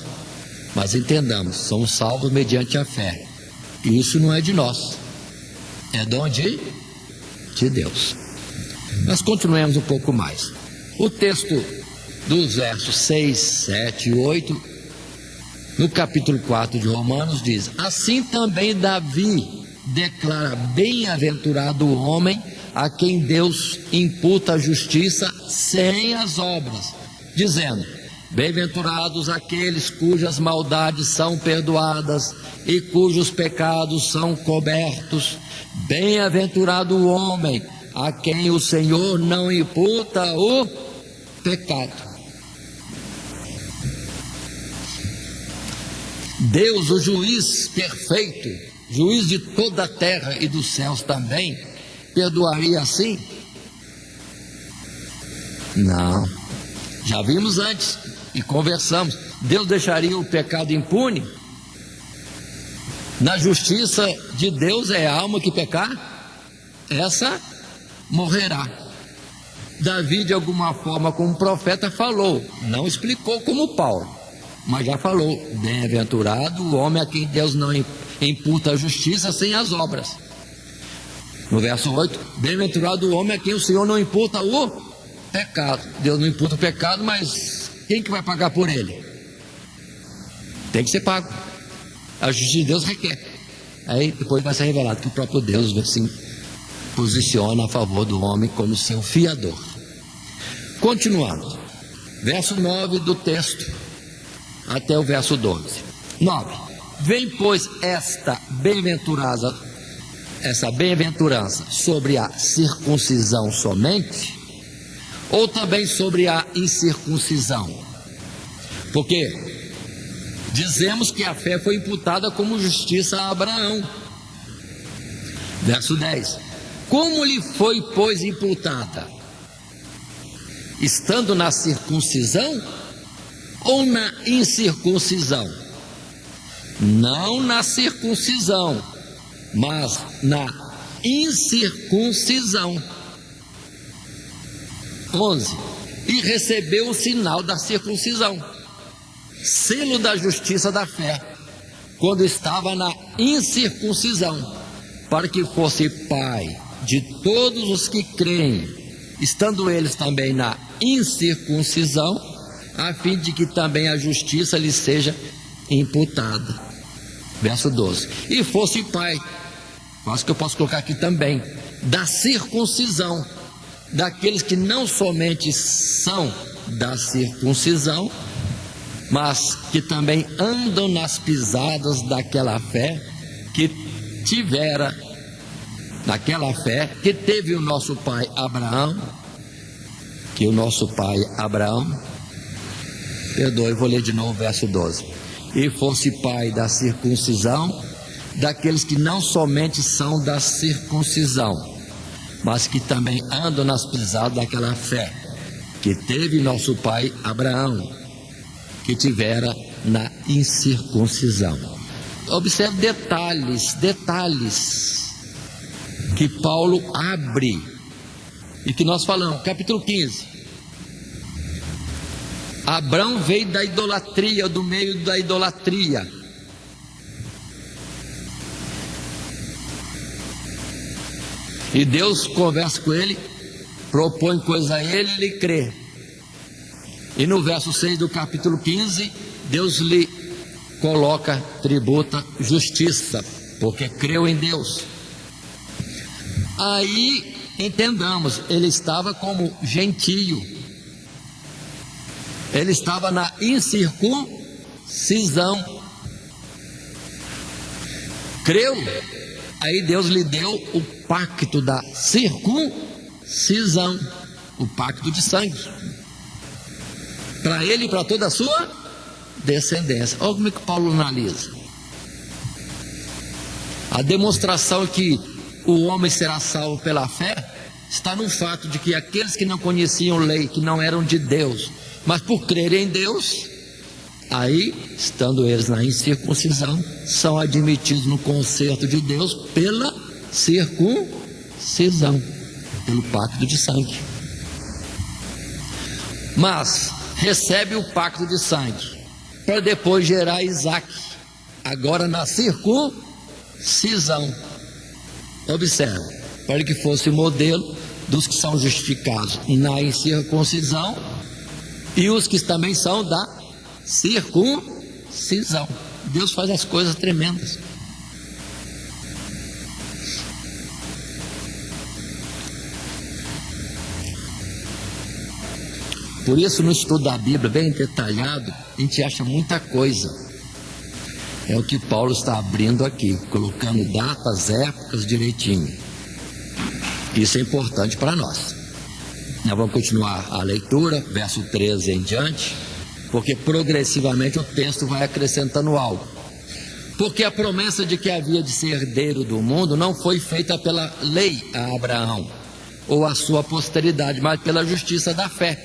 Speaker 1: mas entendamos, somos salvos mediante a fé, e isso não é de nós, é dom de Deus. Nós continuemos um pouco mais. O texto dos versos 6, 7 e 8, no capítulo 4 de Romanos diz: assim também Davi declara bem-aventurado o homem a quem Deus imputa a justiça sem as obras, dizendo: bem-aventurados aqueles cujas maldades são perdoadas e cujos pecados são cobertos. Bem-aventurado o homem a quem o Senhor não imputa o pecado. Deus, o juiz perfeito, juiz de toda a terra e dos céus também, perdoaria assim? Não. Já vimos antes e conversamos. Deus deixaria o pecado impune? Na justiça de Deus é a alma que pecar, essa morrerá. Davi, de alguma forma, como profeta, falou, não explicou como Paulo, mas já falou: bem-aventurado o homem a quem Deus não imputa a justiça sem as obras. No verso 8, bem-aventurado o homem a quem o Senhor não imputa o pecado. Deus não imputa o pecado, mas quem que vai pagar por ele? Tem que ser pago. A justiça de Deus requer. Aí depois vai ser revelado que o próprio Deus se posiciona a favor do homem como seu fiador. Continuando, verso 9 do texto até o verso 12. 9. Vem, pois, essa bem-aventurança sobre a circuncisão somente, ou também sobre a incircuncisão? Porque dizemos que a fé foi imputada como justiça a Abraão. Verso 10. Como lhe foi, pois, imputada? Estando na circuncisão ou na incircuncisão? Não na circuncisão, mas na incircuncisão. 11. E recebeu o sinal da circuncisão, selo da justiça da fé, quando estava na incircuncisão, para que fosse pai de todos os que creem, estando eles também na incircuncisão, a fim de que também a justiça lhe seja imputada. Verso 12. E fosse pai, acho que eu posso colocar aqui também, da circuncisão, daqueles que não somente são da circuncisão, mas que também andam nas pisadas daquela fé que tivera, naquela fé que teve o nosso pai Abraão, perdoe, vou ler de novo o verso 12. E fosse pai da circuncisão, daqueles que não somente são da circuncisão, mas que também andam nas pisadas daquela fé que teve nosso pai Abraão, que tivera na incircuncisão. Observe detalhes que Paulo abre e que nós falamos, capítulo 15. Abraão veio da idolatria, do meio da idolatria. E Deus conversa com ele, propõe coisa a ele, ele crê. E no verso 6 do capítulo 15, Deus lhe coloca, tributa justiça, porque creu em Deus. Aí, entendamos, ele estava como gentio. Ele estava na incircuncisão. Creu, aí Deus lhe deu o pacto da circuncisão, o pacto de sangue, para ele e para toda a sua descendência. Olha como é que Paulo analisa. A demonstração que o homem será salvo pela fé está no fato de que aqueles que não conheciam lei, que não eram de Deus, mas por crerem em Deus, aí, estando eles na incircuncisão, são admitidos no concerto de Deus pela circuncisão, pelo pacto de sangue. Mas recebe o pacto de sangue para depois gerar Isaac, agora na circuncisão. Observe, para que fosse o modelo dos que são justificados na incircuncisão e os que também são da circuncisão. Deus faz as coisas tremendas. Por isso, no estudo da Bíblia, bem detalhado, a gente acha muita coisa. É o que Paulo está abrindo aqui, colocando datas, épocas direitinho. Isso é importante para nós. Nós vamos continuar a leitura, verso 13 em diante, porque progressivamente o texto vai acrescentando algo. Porque a promessa de que havia de ser herdeiro do mundo não foi feita pela lei a Abraão ou a sua posteridade, mas pela justiça da fé.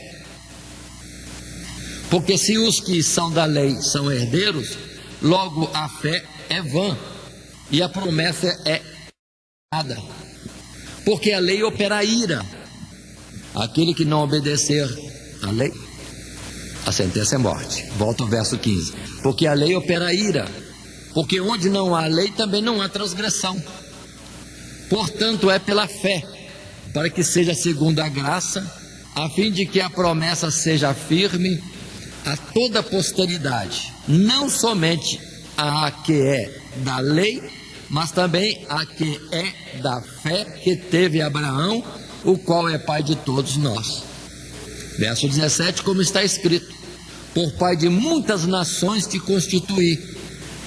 Speaker 1: Porque se os que são da lei são herdeiros, logo a fé é vã e a promessa é nada. Porque a lei opera ira. Aquele que não obedecer à lei, a sentença é morte. Volta ao verso 15. Porque a lei opera ira. Porque onde não há lei também não há transgressão. Portanto é pela fé, para que seja segundo a graça, a fim de que a promessa seja firme a toda a posteridade, não somente a que é da lei, mas também a que é da fé que teve Abraão, o qual é pai de todos nós. Verso 17, como está escrito: por pai de muitas nações te constituí,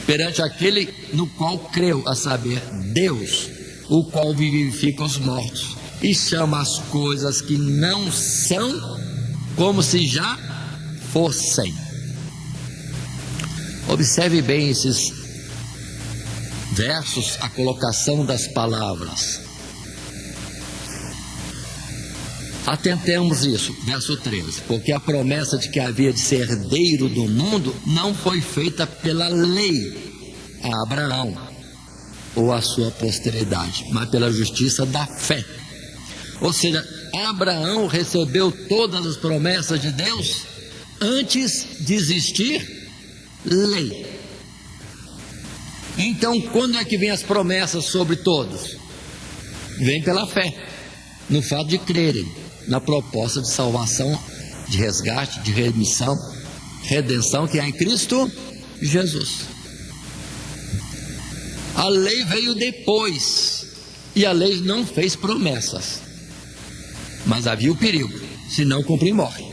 Speaker 1: perante aquele no qual creu, a saber, Deus, o qual vivifica os mortos e chama as coisas que não são como se já fossem. Observe bem esses versos, a colocação das palavras. Atentemos isso, verso 13. Porque a promessa de que havia de ser herdeiro do mundo não foi feita pela lei a Abraão ou a sua posteridade, mas pela justiça da fé. Ou seja, Abraão recebeu todas as promessas de Deus antes de existir lei. Então, quando é que vem as promessas sobre todos? Vem pela fé, no fato de crerem na proposta de salvação, de resgate, de remissão, redenção que há em Cristo Jesus. A lei veio depois, e a lei não fez promessas, mas havia o perigo: se não cumprir, morre.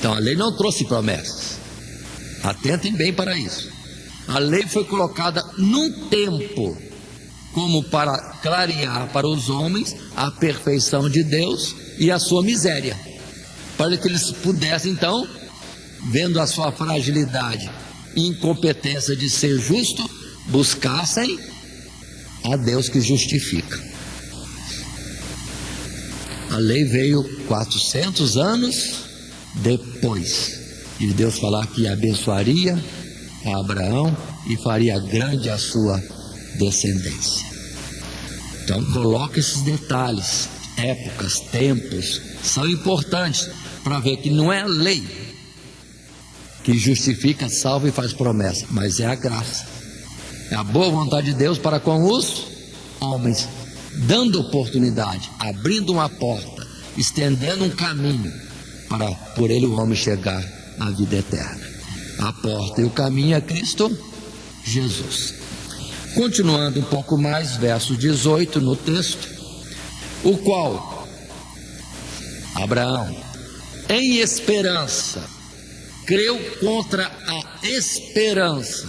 Speaker 1: Então a lei não trouxe promessas. Atentem bem para isso. A lei foi colocada num tempo como para clarear para os homens a perfeição de Deus e a sua miséria, para que eles pudessem então, vendo a sua fragilidade e incompetência de ser justo, buscassem a Deus que justifica. A lei veio 400 anos depois de Deus falar que abençoaria a Abraão e faria grande a sua descendência. Então coloque esses detalhes, épocas, tempos, são importantes para ver que não é a lei que justifica, salva e faz promessa, mas é a graça, é a boa vontade de Deus para com os homens, dando oportunidade, abrindo uma porta, estendendo um caminho para por ele o homem chegar à vida eterna. A porta e o caminho é Cristo Jesus. Continuando um pouco mais, verso 18 no texto, o qual Abraão, em esperança, creu contra a esperança,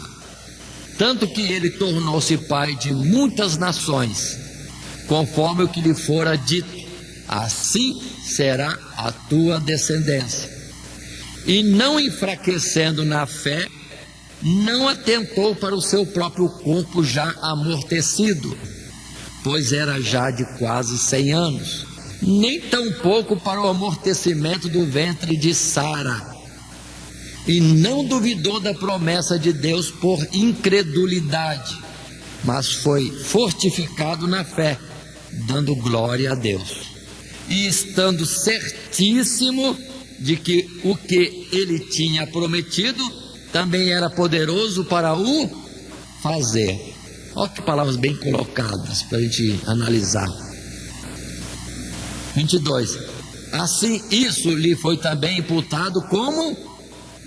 Speaker 1: tanto que ele tornou-se pai de muitas nações, conforme o que lhe fora dito, assim será a tua descendência. E não enfraquecendo na fé, não atentou para o seu próprio corpo já amortecido, pois era já de quase 100 anos, nem tampouco para o amortecimento do ventre de Sara, e não duvidou da promessa de Deus por incredulidade, mas foi fortificado na fé, dando glória a Deus, e estando certíssimo de que o que ele tinha prometido também era poderoso para o fazer. Olha que palavras bem colocadas para a gente analisar. 22. Assim isso lhe foi também imputado como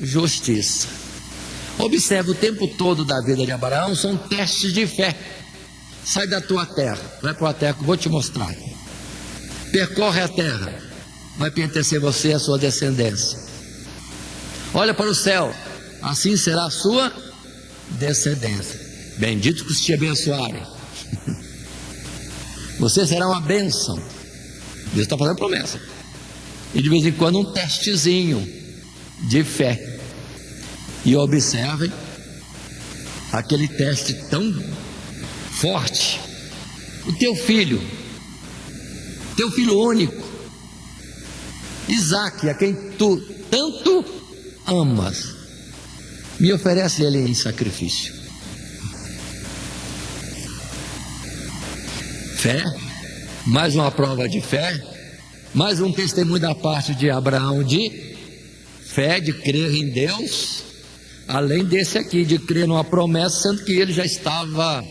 Speaker 1: justiça. Observe, o tempo todo da vida de Abraão são testes de fé. Sai da tua terra, vai para a terra que eu vou te mostrar. Percorre a terra, vai pertencer você e a sua descendência. Olha para o céu, assim será a sua descendência. Bendito que te abençoarem. Você será uma bênção. Deus está fazendo promessa. E de vez em quando um testezinho de fé. E observem aquele teste tão forte. O teu filho único, Isaque, a quem tu tanto amas, me oferece ele em sacrifício. Fé, mais uma prova de fé, mais um testemunho da parte de Abraão de fé, de crer em Deus, além desse aqui, de crer numa promessa, sendo que ele já estava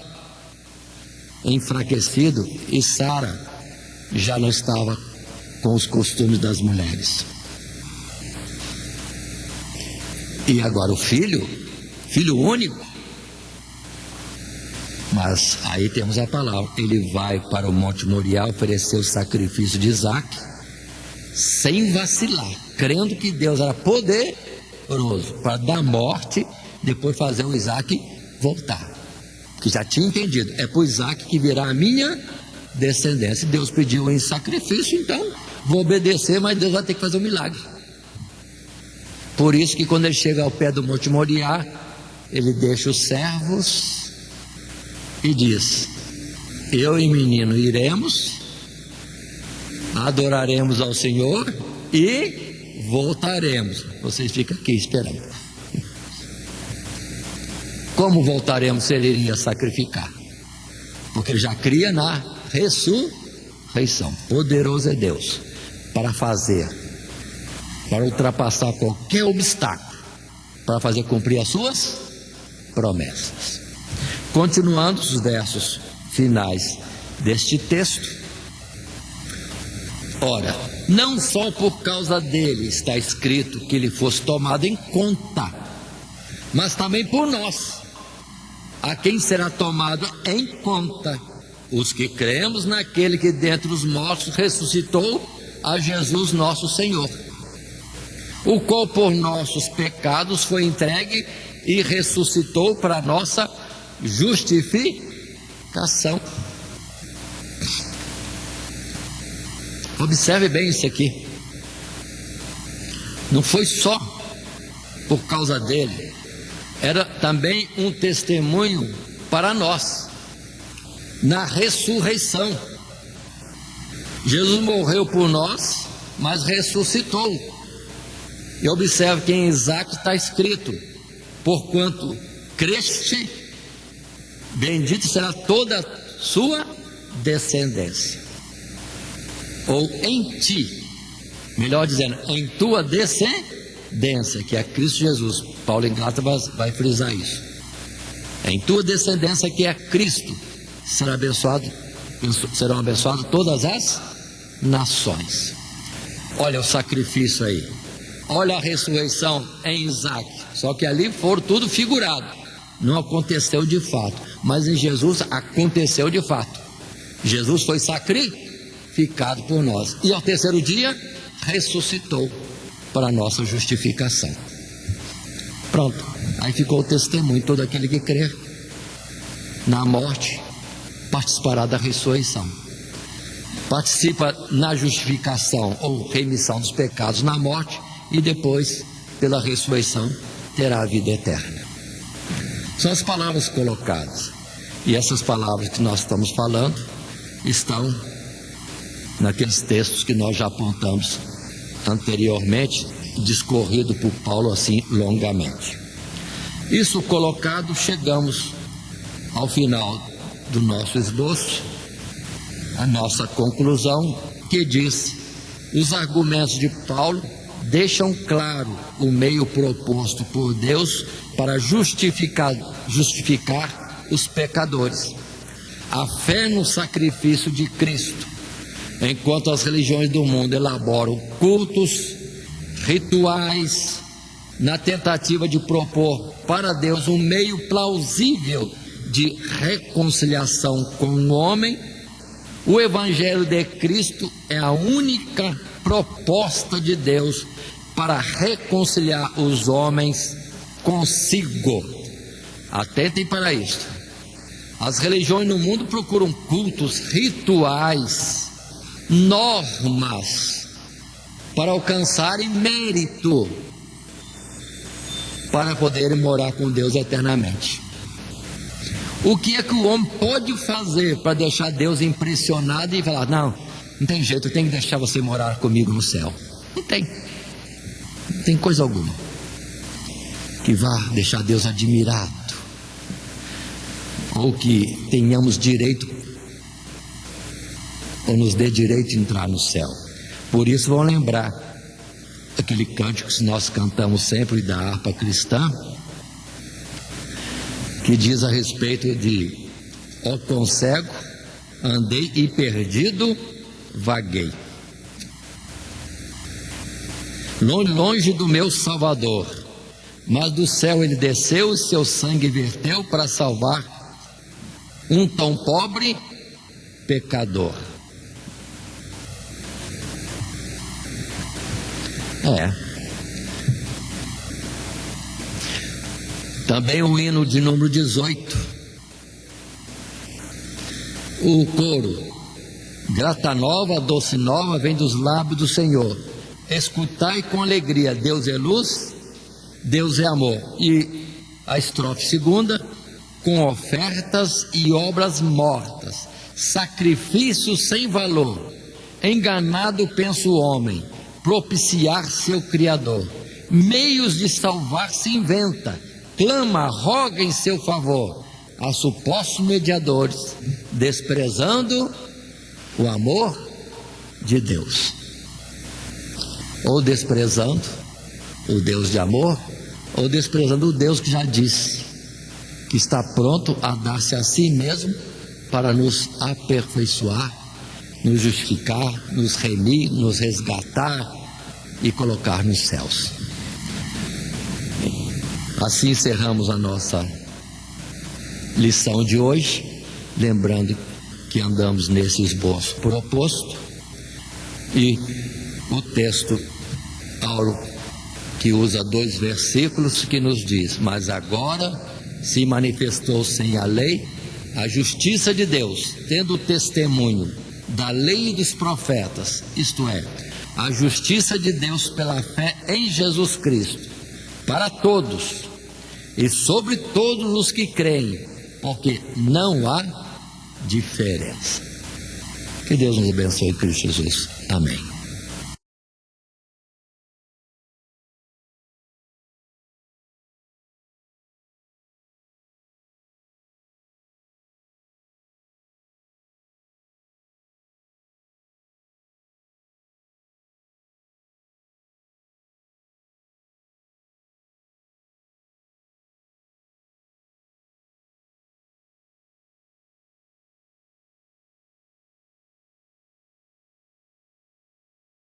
Speaker 1: enfraquecido e Sara já não estava com os costumes das mulheres. E agora o filho único. Mas aí temos a palavra, ele vai para o Monte Moriá oferecer o sacrifício de Isaque, sem vacilar, crendo que Deus era poderoso para dar morte, depois fazer o Isaque voltar, que já tinha entendido, é por Isaque que virá a minha descendência. Deus pediu em sacrifício, então vou obedecer, mas Deus vai ter que fazer um milagre. Por isso que quando ele chega ao pé do Monte Moriá, ele deixa os servos e diz: eu e menino iremos, adoraremos ao Senhor e voltaremos. Vocês ficam aqui esperando. Como voltaremos se ele iria sacrificar? Porque ele já cria na ressurreição. Poderoso é Deus para fazer, para ultrapassar qualquer obstáculo, para fazer cumprir as suas promessas. Continuando os versos finais deste texto. Ora, não só por causa dele está escrito que ele fosse tomado em conta, mas também por nós, a quem será tomado em conta, os que cremos naquele que dentre os mortos ressuscitou a Jesus nosso Senhor, o qual por nossos pecados foi entregue e ressuscitou para nossa justificação. Observe bem isso aqui. Não foi só por causa dele, era também um testemunho para nós na ressurreição. Jesus morreu por nós, mas ressuscitou. E observe que em Isaque está escrito: porquanto creste, bendito será toda a sua descendência. ou em ti, melhor dizendo, em tua descendência, que é Cristo Jesus. Paulo em Gálatas vai frisar isso. Em tua descendência, que é Cristo, serão abençoadas todas as nações. Olha o sacrifício aí, olha a ressurreição em Isaac, só que ali foram tudo figurado, não aconteceu de fato, mas em Jesus aconteceu de fato. Jesus foi sacrificado por nós, e ao terceiro dia ressuscitou para a nossa justificação. Pronto, aí ficou o testemunho: todo aquele que crer na morte participará da ressurreição. Participa na justificação ou remissão dos pecados na morte, e depois, pela ressurreição, terá a vida eterna. São as palavras colocadas, e essas palavras que nós estamos falando estão naqueles textos que nós já apontamos anteriormente, discorrido por Paulo assim longamente. Isso colocado, chegamos ao final do nosso esboço, a nossa conclusão, que diz: os argumentos de Paulo deixam claro o meio proposto por Deus para justificar os pecadores, a fé no sacrifício de Cristo, enquanto as religiões do mundo elaboram cultos, rituais, na tentativa de propor para Deus um meio plausível de reconciliação com o homem. O Evangelho de Cristo é a única proposta de Deus para reconciliar os homens consigo. Atentem para isso. As religiões no mundo procuram cultos, rituais, normas para alcançarem mérito, para poderem morar com Deus eternamente. O que é que o homem pode fazer para deixar Deus impressionado e falar: não tem jeito, eu tenho que deixar você morar comigo no céu? Não tem coisa alguma que vá deixar Deus admirado, ou que tenhamos direito, ou nos dê direito de entrar no céu. Por isso vão lembrar aquele cântico que nós cantamos sempre da harpa cristã, que diz a respeito de: ó quão cego andei e perdido vaguei, longe do meu Salvador, mas do céu ele desceu e seu sangue verteu para salvar um tão pobre pecador. Também o hino de número 18, o coro: grata nova, doce nova, vem dos lábios do Senhor. Escutai com alegria, Deus é luz, Deus é amor. E a estrofe segunda: com ofertas e obras mortas, sacrifícios sem valor, enganado pensa o homem, propiciar seu Criador. Meios de salvar se inventa, clama, roga em seu favor a supostos mediadores, desprezando o amor de Deus, ou desprezando o Deus de amor, ou desprezando o Deus que já disse que está pronto a dar-se a si mesmo para nos aperfeiçoar, nos justificar, nos remir, nos resgatar e colocar nos céus. Assim encerramos a nossa lição de hoje, lembrando que andamos nesse esboço proposto, e o texto Paulo, que usa 2 versículos, que nos diz: mas agora se manifestou sem a lei a justiça de Deus, tendo o testemunho da lei e dos profetas, isto é, a justiça de Deus pela fé em Jesus Cristo, para todos e sobre todos os que creem, porque não há diferença. Que Deus nos abençoe em Cristo Jesus. Amém.